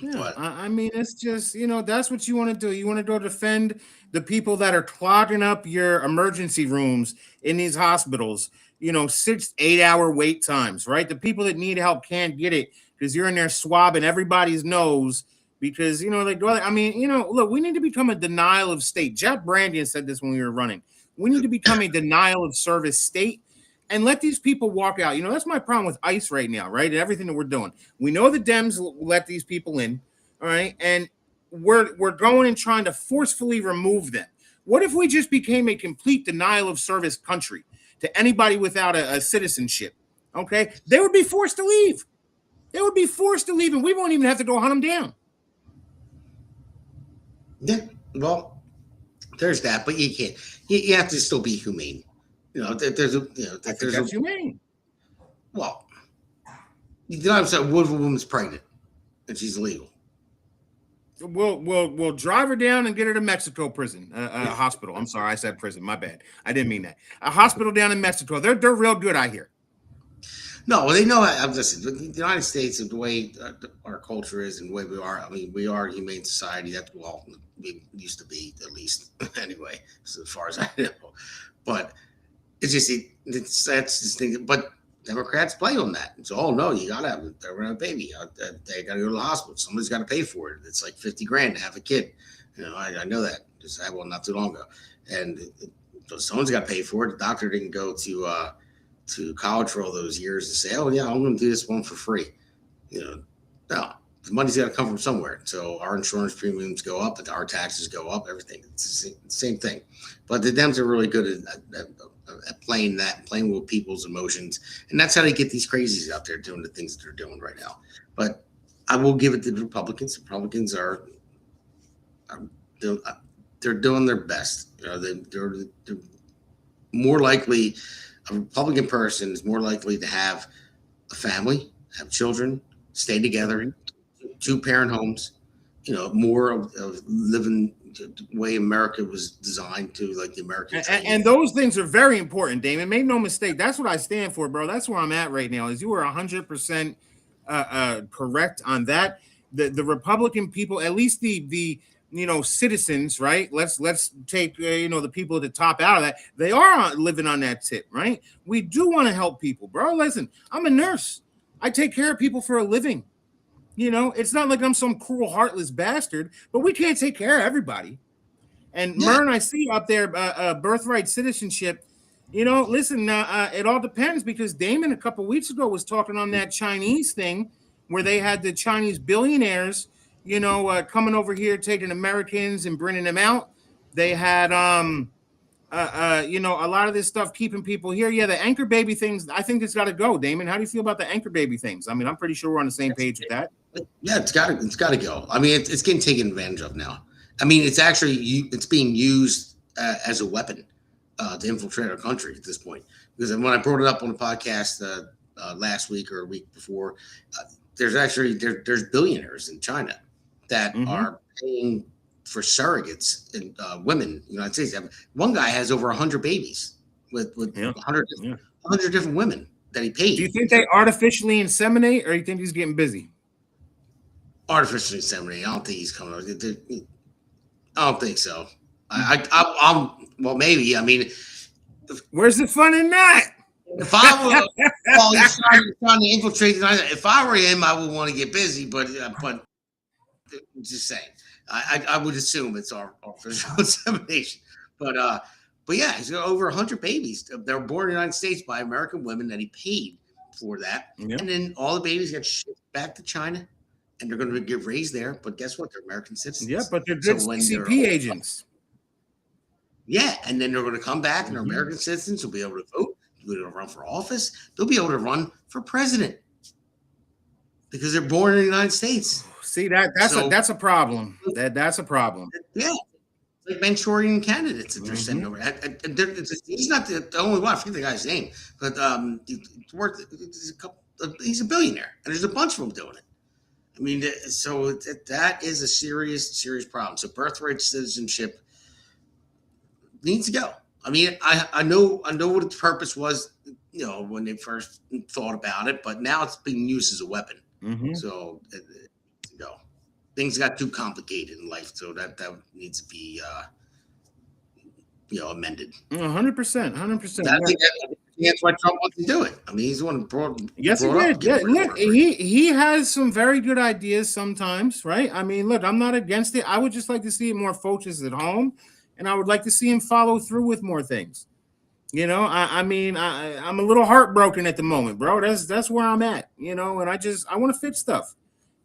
Yeah, but I mean, it's just that's what you want to do. You want to go defend the people that are clogging up your emergency rooms in these hospitals. 6-8 hour wait times, right? The people that need help can't get it because you're in there swabbing everybody's nose because they go. I mean, look, we need to become a denial of state. Jeff Brandian said this when we were running. We need to become a denial of service state and let these people walk out. That's my problem with ICE right now, right? And everything that we're doing. We know the Dems let these people in, all right? And we're going and trying to forcefully remove them. What if we just became a complete denial of service country to anybody without a citizenship, okay? They would be forced to leave. They would be forced to leave, and we won't even have to go hunt them down. Yeah, well, there's that, but you can't. You have to still be humane. There's humane. Well, what if a woman's pregnant and she's illegal? We'll drive her down and get her to Mexico prison, hospital. I'm sorry, I said prison. My bad. I didn't mean that. A hospital down in Mexico. They're real good, I hear. No, they know. Listen, the United States, the way our culture is and the way we are. I mean, we are a humane society. That's well, we used to be, at least anyway, so as far as I know. But it's just that's this thing. But Democrats play on that. It's no, you gotta have a baby. They gotta go to the hospital. Somebody's got to pay for it. It's like $50,000 to have a kid. I know that. Just had one not too long ago, and someone's got to pay for it. The doctor didn't go to college for all those years to say, oh yeah, I'm going to do this one for free. No, the money's got to come from somewhere. So our insurance premiums go up, and our taxes go up. Everything. It's the same thing. But the Dems are really good at playing with people's emotions, and that's how they get these crazies out there doing the things that they're doing right now. But I will give it to the Republicans. Republicans are they're doing their best. They're more likely. A Republican person is more likely to have a family, have children, stay together, 2-parent homes, more of living the way America was designed to, like the American and those things are very important, Damon. Make no mistake. That's what I stand for, bro. That's where I'm at right now. Is you are 100% correct on that. The Republican people, at least the citizens, right? Let's take the people at the top out of that. They are living on that tip, right? We do want to help people, bro. Listen, I'm a nurse. I take care of people for a living. It's not like I'm some cruel, heartless bastard, but we can't take care of everybody. And Mern, I see up there, birthright citizenship. Listen, it all depends, because Damon a couple weeks ago was talking on that Chinese thing where they had the Chinese billionaires coming over here, taking Americans and bringing them out. They had, a lot of this stuff keeping people here. Yeah, the anchor baby things, I think it's got to go. Damon, how do you feel about the anchor baby things? I mean, I'm pretty sure we're on the same page with that. Yeah, it's got to go. I mean, it's getting taken advantage of now. I mean, it's being used as a weapon to infiltrate our country at this point. Because when I brought it up on the podcast last week or a week before, there's billionaires in China that are paying for surrogates and women in the United States. One guy has over 100 babies with 100 different women that he paid. Do you think they artificially inseminate, or you think he's getting busy? Artificially inseminate. I don't think he's coming. I don't think so. I'm well, maybe. I mean, where's the fun in that? If I were, he's trying to infiltrate the United States. If I were him, I would want to get busy. But just saying, I would assume it's artificial insemination. But yeah, he's got over 100 babies. They're born in the United States by American women that he paid for that. Yep. And then all the babies got shipped back to China, and they're going to get raised there. But guess what? They're American citizens. Yeah, but they're good CCP agents. Yeah, and then they're going to come back, and they're American citizens. Will be able to vote. They'll be able to run for office. They'll be able to run for president because they're born in the United States. See, that's a problem. That's a problem. Yeah, like Manchurian candidates that they're sending over. He's not the only one. I forget the guy's name, but he's a billionaire, and there's a bunch of them doing it. I mean, so that is a serious problem. So birthright citizenship needs to go. I mean, I know what its purpose was, when they first thought about it, but now it's being used as a weapon. So things got too complicated in life, so that needs to be amended. 100%. I think that's why Trump wants to do it. I mean, he's the one who brought. Yes, he did. Yeah, look, he has some very good ideas sometimes, right? I mean, look, I'm not against it. I would just like to see it more focused at home, and I would like to see him follow through with more things. I'm a little heartbroken at the moment, bro. That's where I'm at, and I want to fix stuff.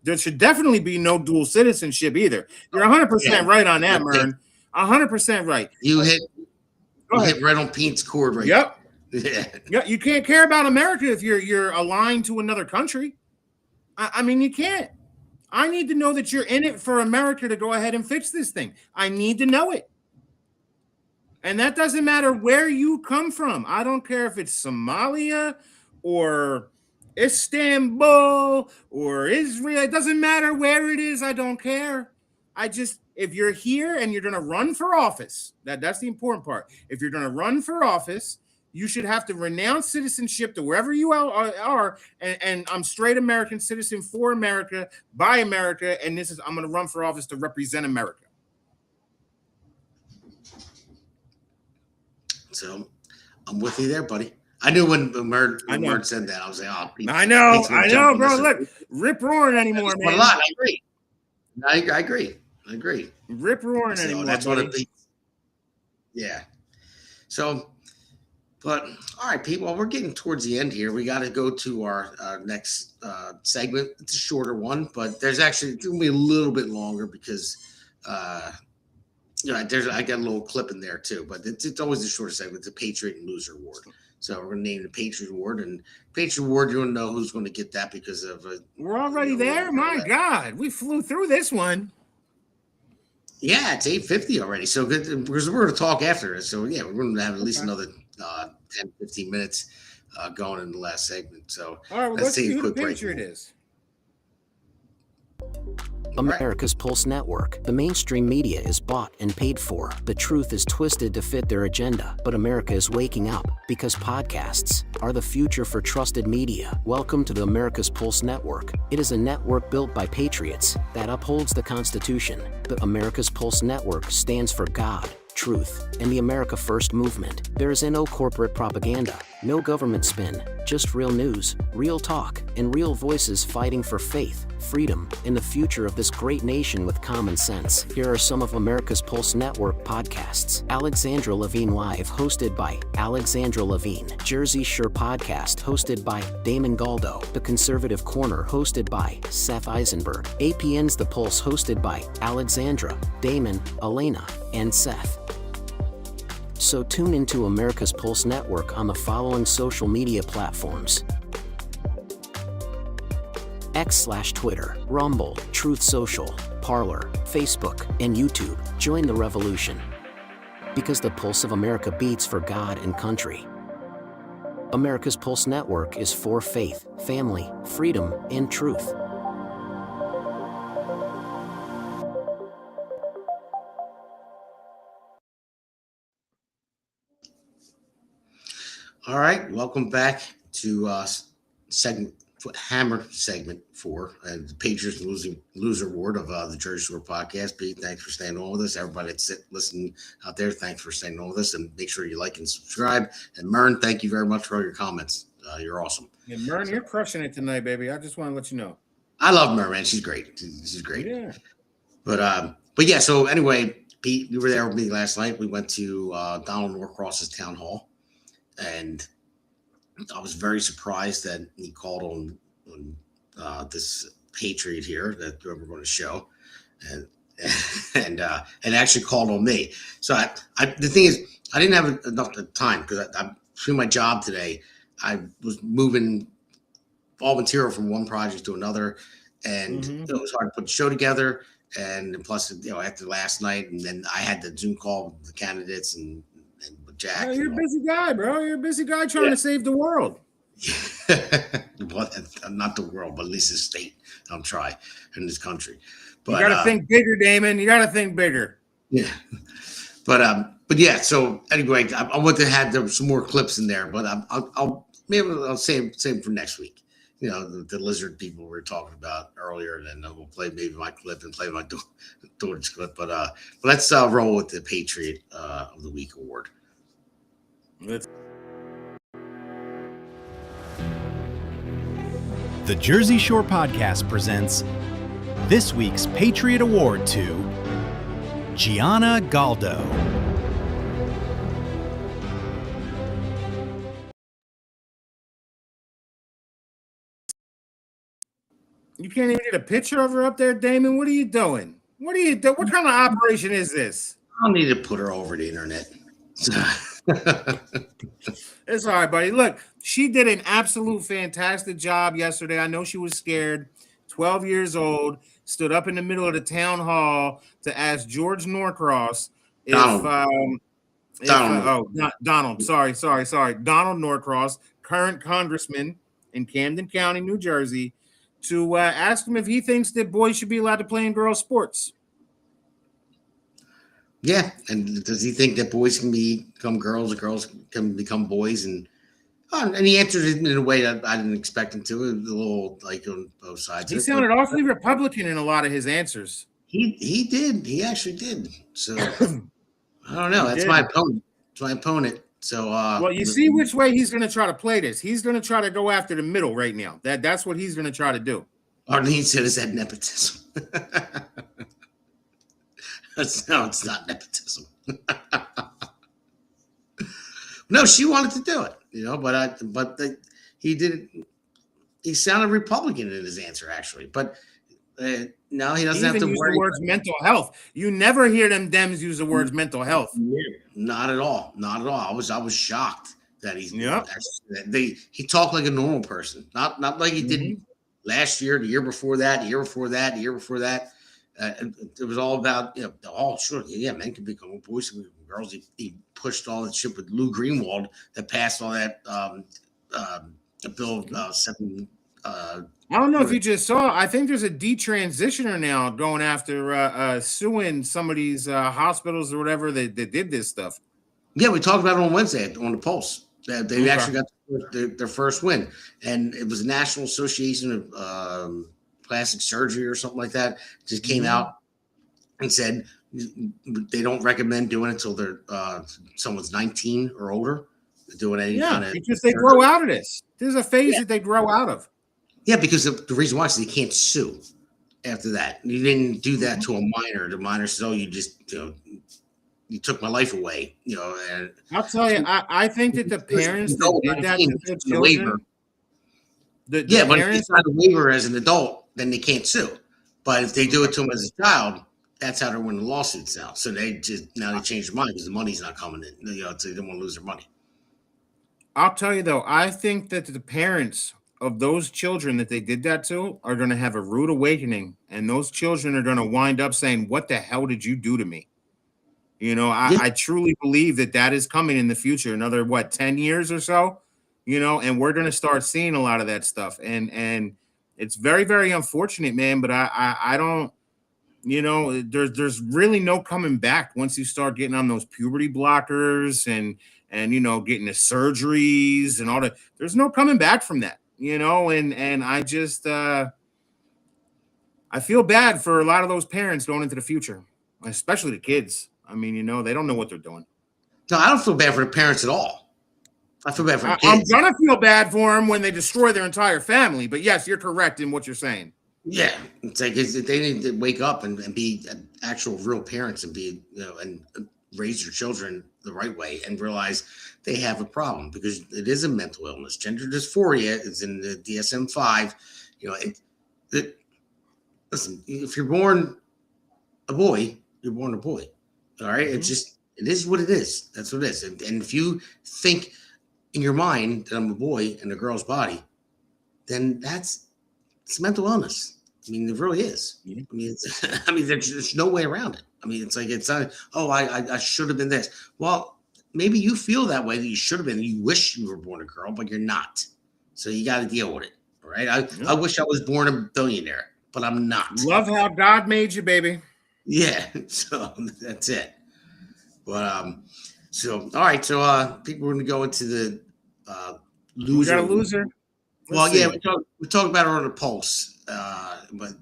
There should definitely be no dual citizenship either. You're 100% right on that, Mern. 100% right. You hit right on Pete's chord right. Yep. Yeah. You can't care about America if you're aligned to another country. I mean, you can't. I need to know that you're in it for America to go ahead and fix this thing. I need to know it. And that doesn't matter where you come from. I don't care if it's Somalia or Istanbul or Israel. It doesn't matter where it is. I don't care. if you're here and you're going to run for office, that's the important part. If you're going to run for office, you should have to renounce citizenship to wherever you are. And I'm straight American citizen for America, by America. And I'm going to run for office to represent America. So I'm with you there, buddy. I knew when Mert said that, I was like, oh, I know, bro. Look, rip roaring anymore, man. A lot. I agree. I agree. Rip roaring anymore. That's what it. Yeah. So, but all right, people. Well, we're getting towards the end here. We got to go to our next segment. It's a shorter one, but there's actually going to be a little bit longer because, I got a little clip in there too. But it's always a shorter segment. It's a Patriot and Loser Award. So we're going to name the Patriot Award, and Patriot Award, you don't know who's going to get that because of. We're already there. My God, we flew through this one. Yeah, it's 8:50 already. So good because we're going to talk after it. So yeah, we're going to have at least another 10, 15 minutes going in the last segment. So all right, well, let's see who the Patriot is. America's Pulse Network. The mainstream media is bought and paid for. The truth is twisted to fit their agenda. But America is waking up because podcasts are the future for trusted media. Welcome to the America's Pulse Network. It is a network built by patriots that upholds the Constitution. The America's Pulse Network stands for God, truth, and the America First movement. There is no corporate propaganda, no government spin, just real news, real talk, and real voices fighting for faith, freedom, and the future of this great nation with common sense. Here are some of America's Pulse Network podcasts. Alexandra Levine Live, hosted by Alexandra Levine. Jersey Shore Podcast, hosted by Damon Galdo. The Conservative Corner, hosted by Seth Eisenberg. APN's The Pulse, hosted by Alexandra, Damon, Elena, and Seth. So tune into America's Pulse Network on the following social media platforms: X/Twitter, Rumble, Truth Social, Parler, Facebook, and YouTube. Join the revolution. Because the pulse of America beats for God and country. America's Pulse Network is for faith, family, freedom, and truth. All right, welcome back to Hammer segment 4, the Patriots and Loser Award of the Jersey Shore Podcast. Pete, thanks for staying on with us. Everybody that's listening out there, thanks for staying on with us, and make sure you like and subscribe. And Mern, thank you very much for all your comments. You're awesome. Yeah, Mern, you're crushing it tonight, baby. I just want to let you know. I love Mern, man. She's great. She's great. Yeah. But yeah. So anyway, Pete, you were there with me last night. We went to Donald Norcross's town hall. And I was very surprised that he called on this Patriot here that we're going to show, and actually called on me. So the thing is, I didn't have enough time because through my job today, I was moving all material from one project to another, and it was hard to put the show together. And plus, after last night, and then I had the Zoom call with the candidates and Jack. Yeah, you're a busy guy, bro. You're a busy guy trying to save the world. Well, not the world, but at least the state. I'm trying in this country. But you got to think bigger, Damon. You got to think bigger. Yeah. But yeah. So anyway, I want to have some more clips in there, but I'll save for next week. The lizard people we were talking about earlier, and then we'll play maybe my clip and play my daughter's clip. But let's roll with the Patriot of the Week award. The Jersey Shore Podcast presents this week's Patriot Award to Gianna Galdo. You can't even get a picture of her up there, Damon. What are you doing? What kind of operation is this? I don't need to put her over the internet. It's all right, buddy. Look, she did an absolute fantastic job yesterday. I know she was scared. 12 years old, stood up in the middle of the town hall to ask George Norcross if Donald. Sorry. Donald Norcross, current congressman in Camden County, New Jersey, to ask him if he thinks that boys should be allowed to play in girls' sports. Yeah, and does he think that boys can become girls or girls can become boys? And he answered it in a way that I didn't expect him to. It was a little like on both sides. He sounded awfully Republican in a lot of his answers. He did. He actually did. So I don't know. That's my opponent. It's my opponent. So well, you see which way he's going to try to play this. He's going to try to go after the middle right now. That's what he's going to try to do. Arlene said, "Is that nepotism?" No, it's not nepotism. No, she wanted to do it, he did it. He sounded Republican in his answer, actually, but no, he doesn't have to worry. The words mental health. You never hear them Dems use the words mental health. Not at all. Not at all. I was shocked that he talked like a normal person, not like he did last year, the year before that, the year before that, the year before that. It was all about, sure, men can become boys, can become girls. He pushed all that shit with Lou Greenwald that passed all that bill 7. I don't know if you just saw. I think there's a detransitioner now going after suing some of these hospitals or whatever that did this stuff. Yeah, we talked about it on Wednesday on the Pulse. They actually got their first win, and it was the National Association of Plastic Surgery or something like that. Just came out and said they don't recommend doing it until they're someone's 19 or older. Doing any kind of because they grow out of this. There's a phase that they grow out of. Yeah, because the reason why is they can't sue after that. You didn't do that to a minor. The minor says, "Oh, you just you took my life away." And I'll tell you, I think that the parents that did that to their children, but if they sign a waiver as an adult, then they can't sue. But if they do it to them as a child, that's how they're winning lawsuits now. So they changed their mind because the money's not coming in. So they don't want to lose their money. I'll tell you though, I think that the parents of those children that they did that to are going to have a rude awakening, and those children are going to wind up saying, "What the hell did you do to me?" I truly believe that is coming in the future. Another 10 years or so, and we're going to start seeing a lot of that stuff. And it's very, very unfortunate, man. But I don't, there's really no coming back once you start getting on those puberty blockers and getting the surgeries and all that. There's no coming back from that, and I just I feel bad for a lot of those parents going into the future, especially the kids. I mean, they don't know what they're doing. No, I don't feel bad for the parents at all. I feel bad for the kids. I'm gonna feel bad for them when they destroy their entire family. But yes, you're correct in what you're saying. Yeah, it's like they need to wake up and be actual real parents and be and raise your children the right way and realize they have a problem because it is a mental illness. Gender dysphoria is in the DSM-5. Listen, if you're born a boy, you're born a boy. All right, it is what it is. That's what it is. And if you think in your mind that I'm a boy in a girl's body, then it's mental illness. I mean, it really is. I mean, there's no way around it. I mean, it's not. Oh, I should have been this. Well, maybe you feel that way that you should have been. You wish you were born a girl, but you're not. So you got to deal with it. All right. I wish I was born a billionaire, but I'm not. Love how God made you, baby. Yeah, so that's it. But so all right, so I think we're gonna go into the loser. We got a loser. We talked about it on the Pulse, but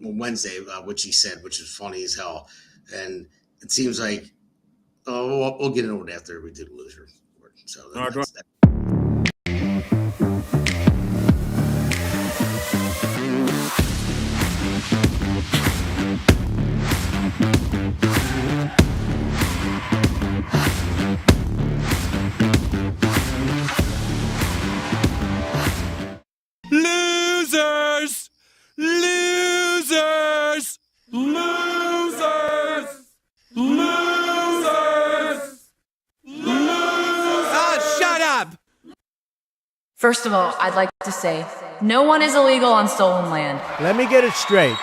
on Wednesday, which he said, which is funny as hell, and it seems like we'll get into it after we do the loser. So that's that. Losers! Losers! Losers! Losers! Oh, shut up! First of all, I'd like to say, no one is illegal on stolen land. Let me get it straight.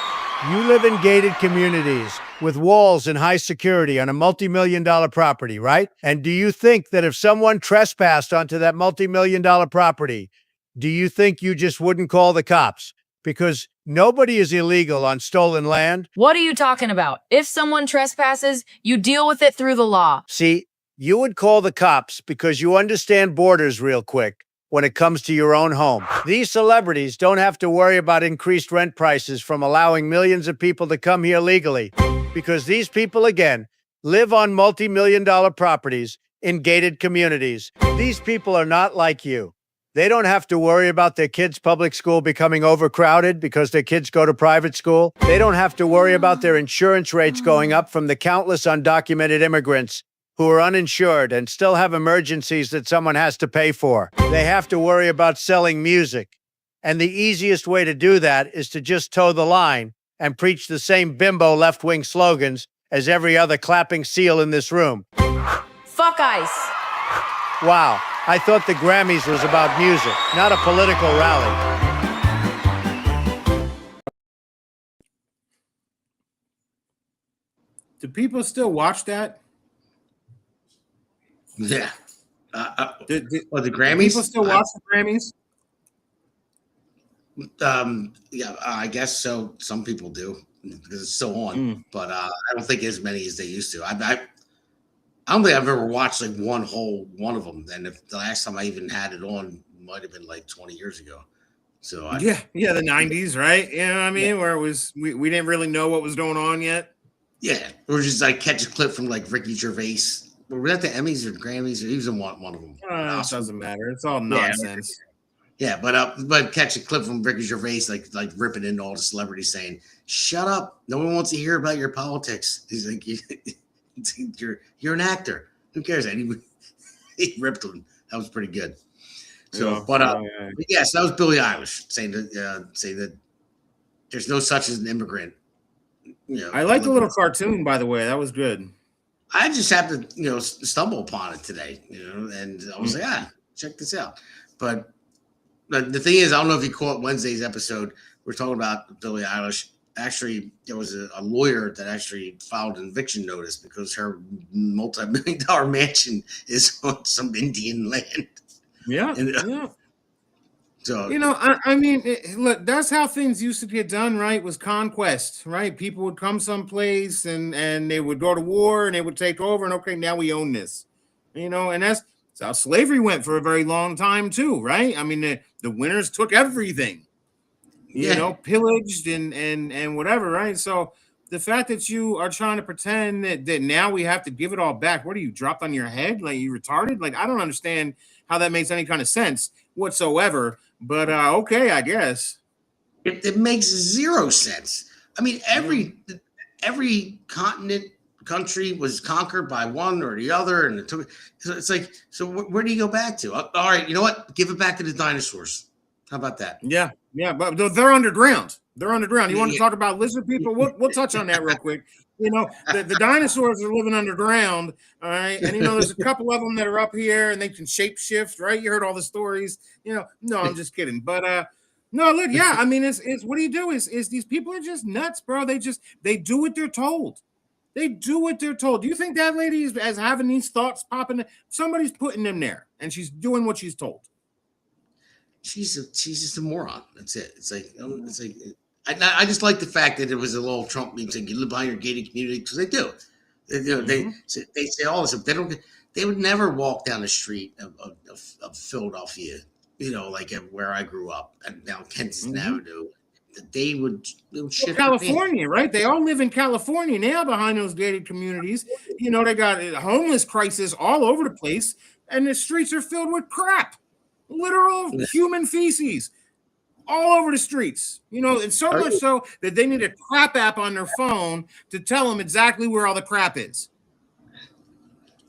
You live in gated communities with walls and high security on a multi-million-dollar property, right? And do you think that if someone trespassed onto that multi-million-dollar property, do you think you just wouldn't call the cops? Because Nobody is illegal on stolen land. What are you talking about? If someone trespasses, you deal with it through the law. See, you would call the cops because you understand borders real quick when it comes to your own home. These celebrities don't have to worry about increased rent prices from allowing millions of people to come here legally, because these people, again, live on multi-million-dollar properties in gated communities. These people are not like you. They don't have to worry about their kids' public school becoming overcrowded because their kids go to private school. They don't have to worry about their insurance rates going up from the countless undocumented immigrants who are uninsured and still have emergencies that someone has to pay for. They have to worry about selling music. And the easiest way to do that is to just toe the line and preach the same bimbo left-wing slogans as every other clapping seal in this room. Fuck ICE. Wow, I thought the Grammys was about music, not a political rally. Do people still watch that? Yeah. The Grammys? People still watch the Grammys? Yeah, I guess so. Some people do because it's still on, but I don't think as many as they used to. I don't think I've ever watched like one of them. And if the last time I even had it on might have been like 20 years ago. So the 90s, right? You know what I mean? Where it was we didn't really know what was going on yet. Yeah, or just like catch a clip from like Ricky Gervais. Were that the Emmys or Grammys? Or he was in one of them. It doesn't matter. It's all nonsense. Yeah, but catch a clip from Ricky Gervais like ripping into all the celebrities saying, "Shut up! No one wants to hear about your politics." He's like, "You're an actor. Who cares?" And he ripped him. That was pretty good. So, but yes, that was Billie Eilish saying that there's no such as an immigrant. You know, I like the little cartoon, by the way. That was good. I just happened to, stumble upon it today, and I was like, check this out. But the thing is, I don't know if you caught Wednesday's episode. We're talking about Billie Eilish. Actually, there was a lawyer that actually filed an eviction notice because her multi-million-dollar mansion is on some Indian land. Yeah, yeah. So I mean, look, that's how things used to get done, right? Was conquest, right? People would come someplace and they would go to war and they would take over, and okay, now we own this, and that's how slavery went for a very long time too, right? I mean, the winners took everything, pillaged and whatever, right? So the fact that you are trying to pretend that now we have to give it all back, what are you, dropped on your head? Like, you retarded? Like, I don't understand how that makes any kind of sense whatsoever. But okay, I guess it makes zero sense. I mean, every continent, country was conquered by one or the other, and it's like, so where do you go back to? All right, you know what? Give it back to the dinosaurs. How about that? Yeah, but they're underground. They're underground. You want to talk about lizard people? We'll touch on that real quick. The dinosaurs are living underground, all right? And, there's a couple of them that are up here and they can shapeshift, right? You heard all the stories, no, I'm just kidding. But, no, look, yeah, I mean, it's what do you do is these people are just nuts, bro. They do what they're told. They do what they're told. Do you think that lady is having these thoughts popping? Somebody's putting them there and she's doing what she's told. She's just a moron. That's it. It's like, I just like the fact that it was a little Trump meme saying you live behind your gated community, because they do. They say all this. They would never walk down the street of Philadelphia, like where I grew up, and down Kensington Avenue. They would shit. California, right? They all live in California now behind those gated communities. They got a homeless crisis all over the place, and the streets are filled with crap, literal human feces. All over the streets, and so much so that they need a crap app on their phone to tell them exactly where all the crap is.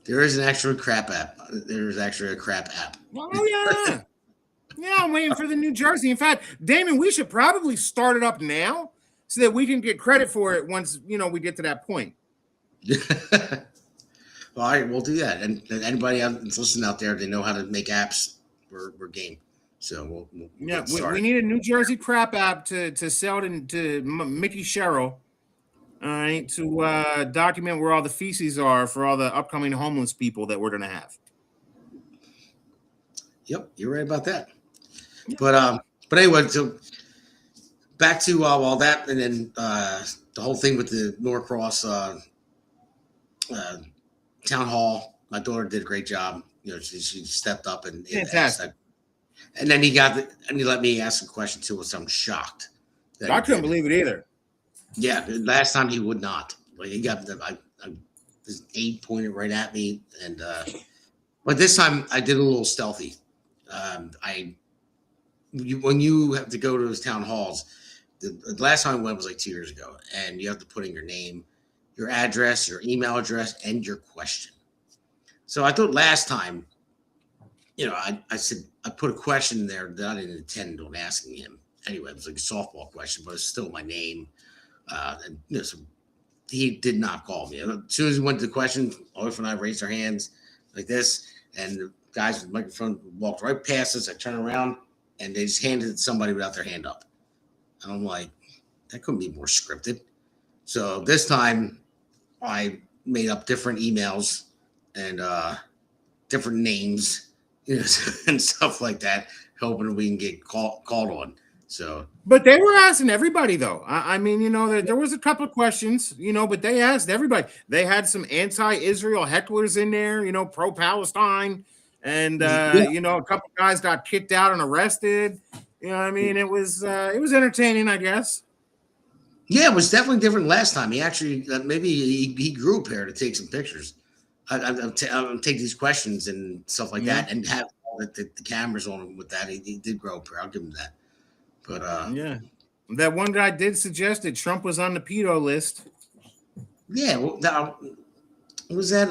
There is an actual crap app. There is actually a crap app. Oh, yeah. Yeah, I'm waiting for the New Jersey. In fact, Damon, we should probably start it up now so that we can get credit for it once, we get to that point. All right, we'll do that. And anybody that's listening out there, they know how to make apps. We're game. So we need a New Jersey crap app to sell to Mickey Sherrill, all right, to document where all the feces are for all the upcoming homeless people that we're going to have. Yep, you're right about that. But anyway, so back to all that, and then the whole thing with the Norcross town hall. My daughter did a great job. She stepped up and asked that. And then he let me ask a question too, which I'm shocked. I couldn't believe it either. Yeah, last time he would not. Like he got his aide pointed right at me, and but this time I did a little stealthy. When you have to go to those town halls, the last time I went was like 2 years ago, and you have to put in your name, your address, your email address, and your question. So I thought last time, I said I put a question there that I didn't intend on asking him. Anyway, it was like a softball question, but it's still my name. And so he did not call me. As soon as he went to the question, my wife and I raised our hands like this, and the guys with the microphone walked right past us. I turned around, and they just handed it to somebody without their hand up. And I'm like, that couldn't be more scripted. So this time, I made up different emails and different names, and stuff like that, hoping we can get called on. So, but they were asking everybody though. I mean, there was a couple of questions, but they asked everybody. They had some anti-Israel hecklers in there, pro-Palestine, and a couple of guys got kicked out and arrested. I mean, it was entertaining, I guess. Yeah, it was definitely different last time. He actually maybe he grew a pair to take some pictures. I'll take these questions and stuff like that, and have all the cameras on him with that. He did grow a pair. I'll give him that. But that one guy did suggest that Trump was on the pedo list. Yeah, what was that?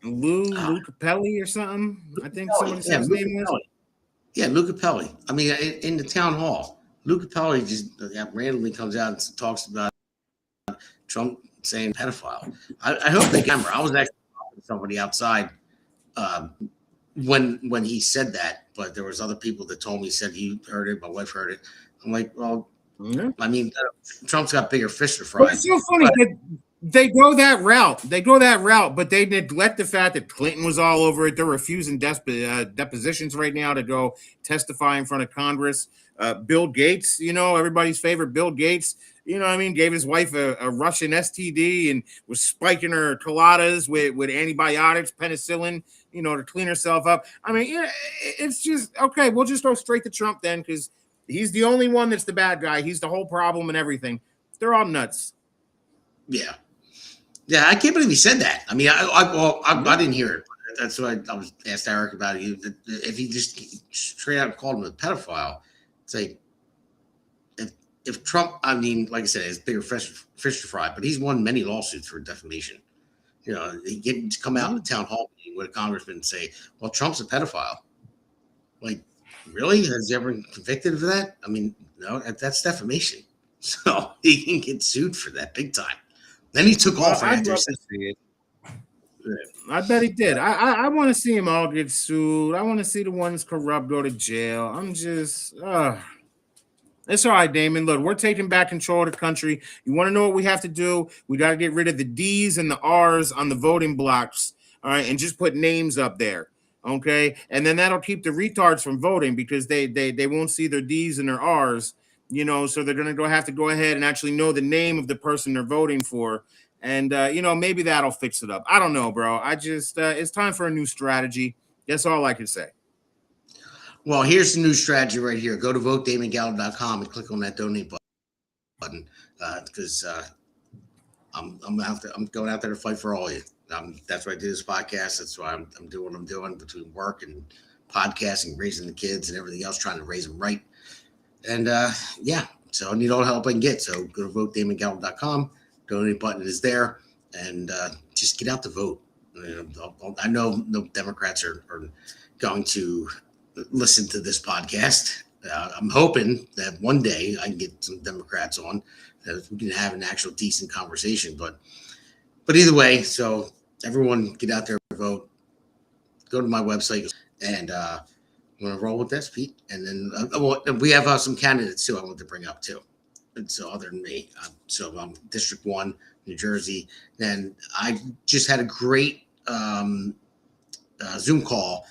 Lou Capelli or something. I think somebody said his name was. Yeah, Lou Capelli. I mean, in the town hall, Lou Capelli just randomly comes out and talks about Trump saying pedophile. I hope they camera. I was actually talking to somebody outside when he said that, but there was other people that told me, said he heard it, my wife heard it. I'm like, well, I mean, Trump's got bigger fish to fry. But it's so funny that they go that route, but they neglect the fact that Clinton was all over it. They're refusing depositions right now to go testify in front of Congress. Bill Gates, everybody's favorite Bill Gates, gave his wife a Russian STD and was spiking her coladas with antibiotics, penicillin, to clean herself up. I mean, it's just, okay, we'll just go straight to Trump then, because he's the only one that's the bad guy. He's the whole problem and everything. They're all nuts. Yeah. Yeah, I can't believe he said that. I mean, I didn't hear it. That's what I was asked Eric about it. If he just straight out called him a pedophile, it's like, if Trump, I mean, like I said, has bigger fish to fry, but he's won many lawsuits for defamation. He get to come out in the town hall meeting with a congressman and say, well, Trump's a pedophile. Like, really? Has he ever been convicted of that? I mean, no, that's defamation. So he can get sued for that big time. Then he took off after. I bet he did. I want to see him all get sued. I want to see the ones corrupt go to jail. I'm just, it's all right, Damon. Look, we're taking back control of the country. You want to know what we have to do? We got to get rid of the D's and the R's on the voting blocks, all right, and just put names up there, okay? And then that'll keep the retards from voting, because they won't see their D's and their R's, so they're going to have to go ahead and actually know the name of the person they're voting for. And, maybe that'll fix it up. I don't know, bro. I just, it's time for a new strategy. That's all I can say. Well, here's the new strategy right here. Go to votedamongaldo.com and click on that donate button, because I'm going out there to fight for all of you. That's why I do this podcast. That's why I'm doing what I'm doing between work and podcasting, raising the kids and everything else, trying to raise them right. And so I need all the help I can get. So go to votedamongaldo.com. Donate button is there, and just get out to vote. I know no Democrats are going to listen to this podcast. I'm hoping that one day I can get some Democrats on, that we can have an actual decent conversation. But either way, so everyone get out there and vote. Go to my website, and I'm going to roll with this, Pete. And then we have some candidates too I want to bring up too. And so other than me, so I'm District 1, New Jersey. And I just had a great Zoom call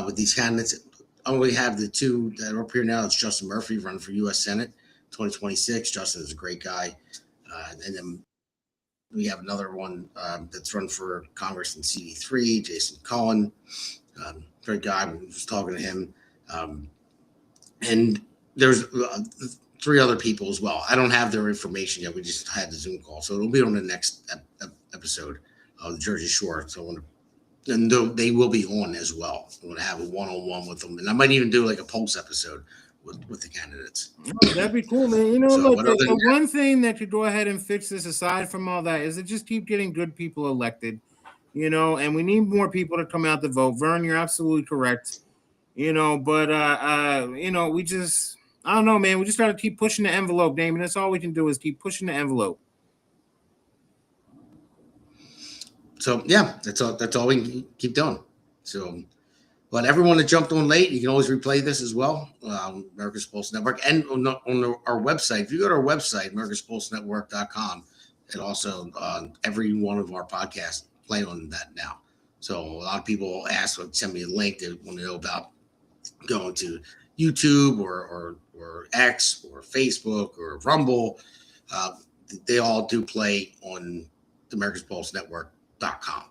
with these candidates. I only have the two that are up here now. It's Justin Murphy running for U.S. Senate, 2026. Justin is a great guy. And then we have another one that's run for Congress in CD3, Jason Cohen. Great guy. We were just talking to him. And there's 3 other people as well. I don't have their information yet. We just had the Zoom call. So it'll be on the next episode of the Jersey Shore. So and they will be on as well. I'm going to have a one-on-one with them. And I might even do like a pulse episode with the candidates. Oh, that'd be cool, man. You know, so look, the one thing that could go ahead and fix this, aside from all that, is to just keep getting good people elected. You know, and we need more people to come out to vote. Vern, you're absolutely correct. You know, but you know, we just, I don't know, man. We just got to keep pushing the envelope, Damon. That's all we can do is keep pushing the envelope. So yeah, that's all we can keep doing. So, but everyone that jumped on late, you can always replay this as well. America's Pulse Network, and on our website. If you go to our website, americaspulsenetwork.com, and also every one of our podcasts play on that now. So a lot of people ask, send me a link. They want to know about going to YouTube or X or Facebook or Rumble. They all do play on the americaspulsenetwork.com.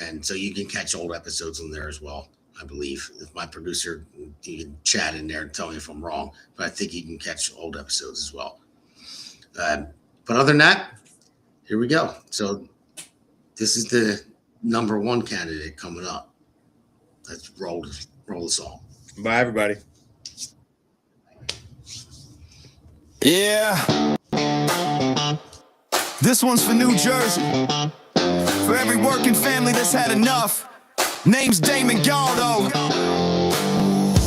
And so you can catch old episodes on there as well, I believe. If my producer, you can chat in there and tell me if I'm wrong, but I think you can catch old episodes as well. But other than that, here we go. So this is the number 1 candidate coming up. Let's roll the song. Bye, everybody. Yeah. This one's for New Jersey. For every working family that's had enough. Name's Damon Galdo.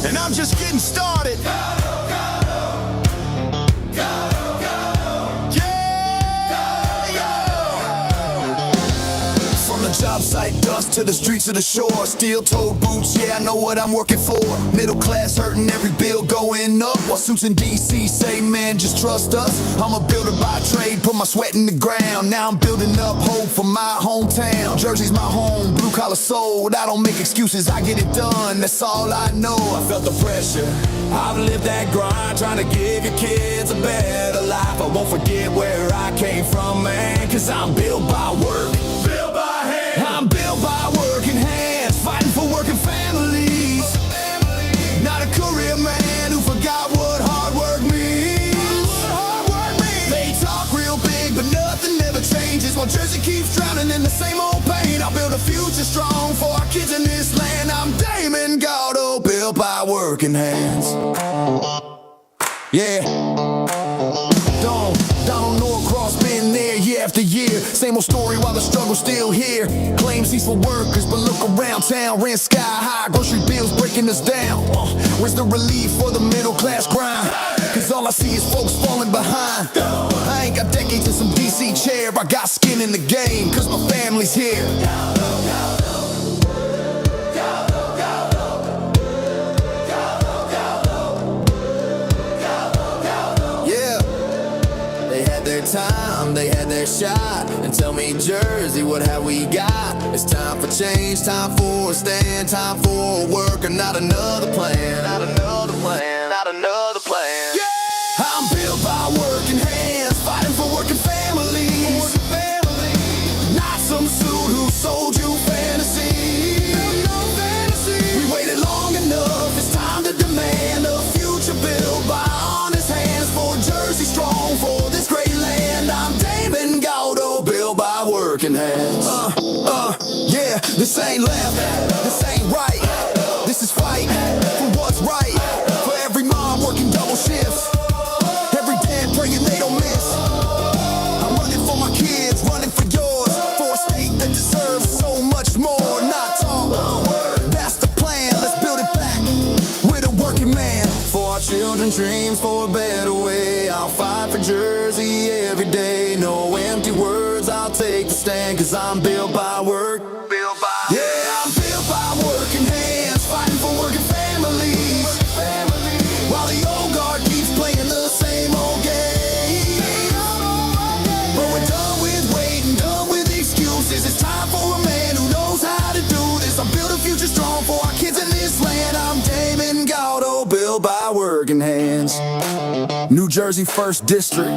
And I'm just getting started. Job site dust to the streets of the shore. Steel-toed boots, yeah, I know what I'm working for. Middle class hurting, every bill going up. While suits in D.C. say, man, just trust us. I'm a builder by trade, put my sweat in the ground. Now I'm building up hope for my hometown. Jersey's my home, blue-collar soul. I don't make excuses, I get it done, that's all I know. I felt the pressure, I've lived that grind, trying to give your kids a better life. I won't forget where I came from, man, cause I'm built by work. I'm built by working hands, fighting for working families. Not a career man who forgot what hard work means. They talk real big, but nothing ever changes. While Jersey keeps drowning in the same old pain, I'll build a future strong for our kids in this land. I'm Damon Galdo, built by working hands. Yeah. Donald Norcross been there year after year. Same old story while the struggle's still here. Claims he's for workers, but look around town. Rent sky high, grocery bills breaking us down. Where's the relief for the middle class grind? Cause all I see is folks falling behind. I ain't got decades in some DC chair. I got skin in the game, cause my family's here. Time, they had their shot, and tell me, Jersey, what have we got? It's time for change, time for a stand, time for a work, and not another plan, not another plan, not another plan. Yeah! I'm built by working hands, fighting for working families. Not some suit who sold you fantasy. We waited long enough, it's time to demand a future built by honest hands for Jersey strong, for this great land. I'm Damon Galdo, built by working hands. Yeah, this ain't left, this ain't right. This is fight for what's right. For every mom working double shifts, every dad praying they don't miss. I'm running for my kids, running for yours, for a state that deserves so much more. Not talk, that's the plan. Let's build it back with a working man. For our children's dreams, for a better way. I'll fight for Jersey every day. No empty words, I'll take the stand, cause I'm built by work. Yeah, I'm built by working hands, fighting for working families. While the old guard keeps playing the same old game. But we're done with waiting, done with excuses. It's time for a man who knows how to do this. I'll build a future strong for our kids in this land. I'm Damon Galdo, built by working hands. New Jersey 1st District.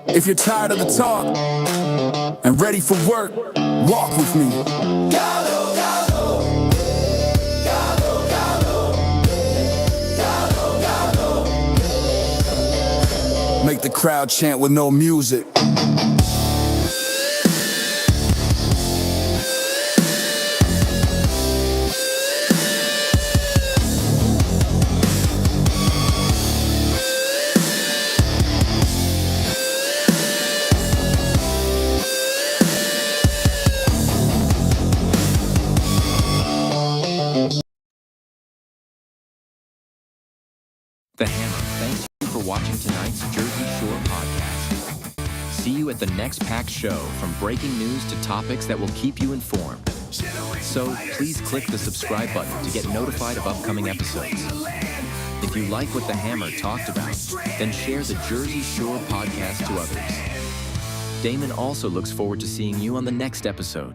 If you're tired of the talk and ready for work, walk with me. Galdo, Galdo. Galdo, Galdo. Galdo, Galdo. Make the crowd chant with no music. The Hammer thanks you for watching tonight's Jersey Shore podcast. See you at the next packed show, from breaking news to topics that will keep you informed. So please click the subscribe button to get notified of upcoming episodes. If you like what The Hammer talked about, then share the Jersey Shore podcast to others. Damon also looks forward to seeing you on the next episode.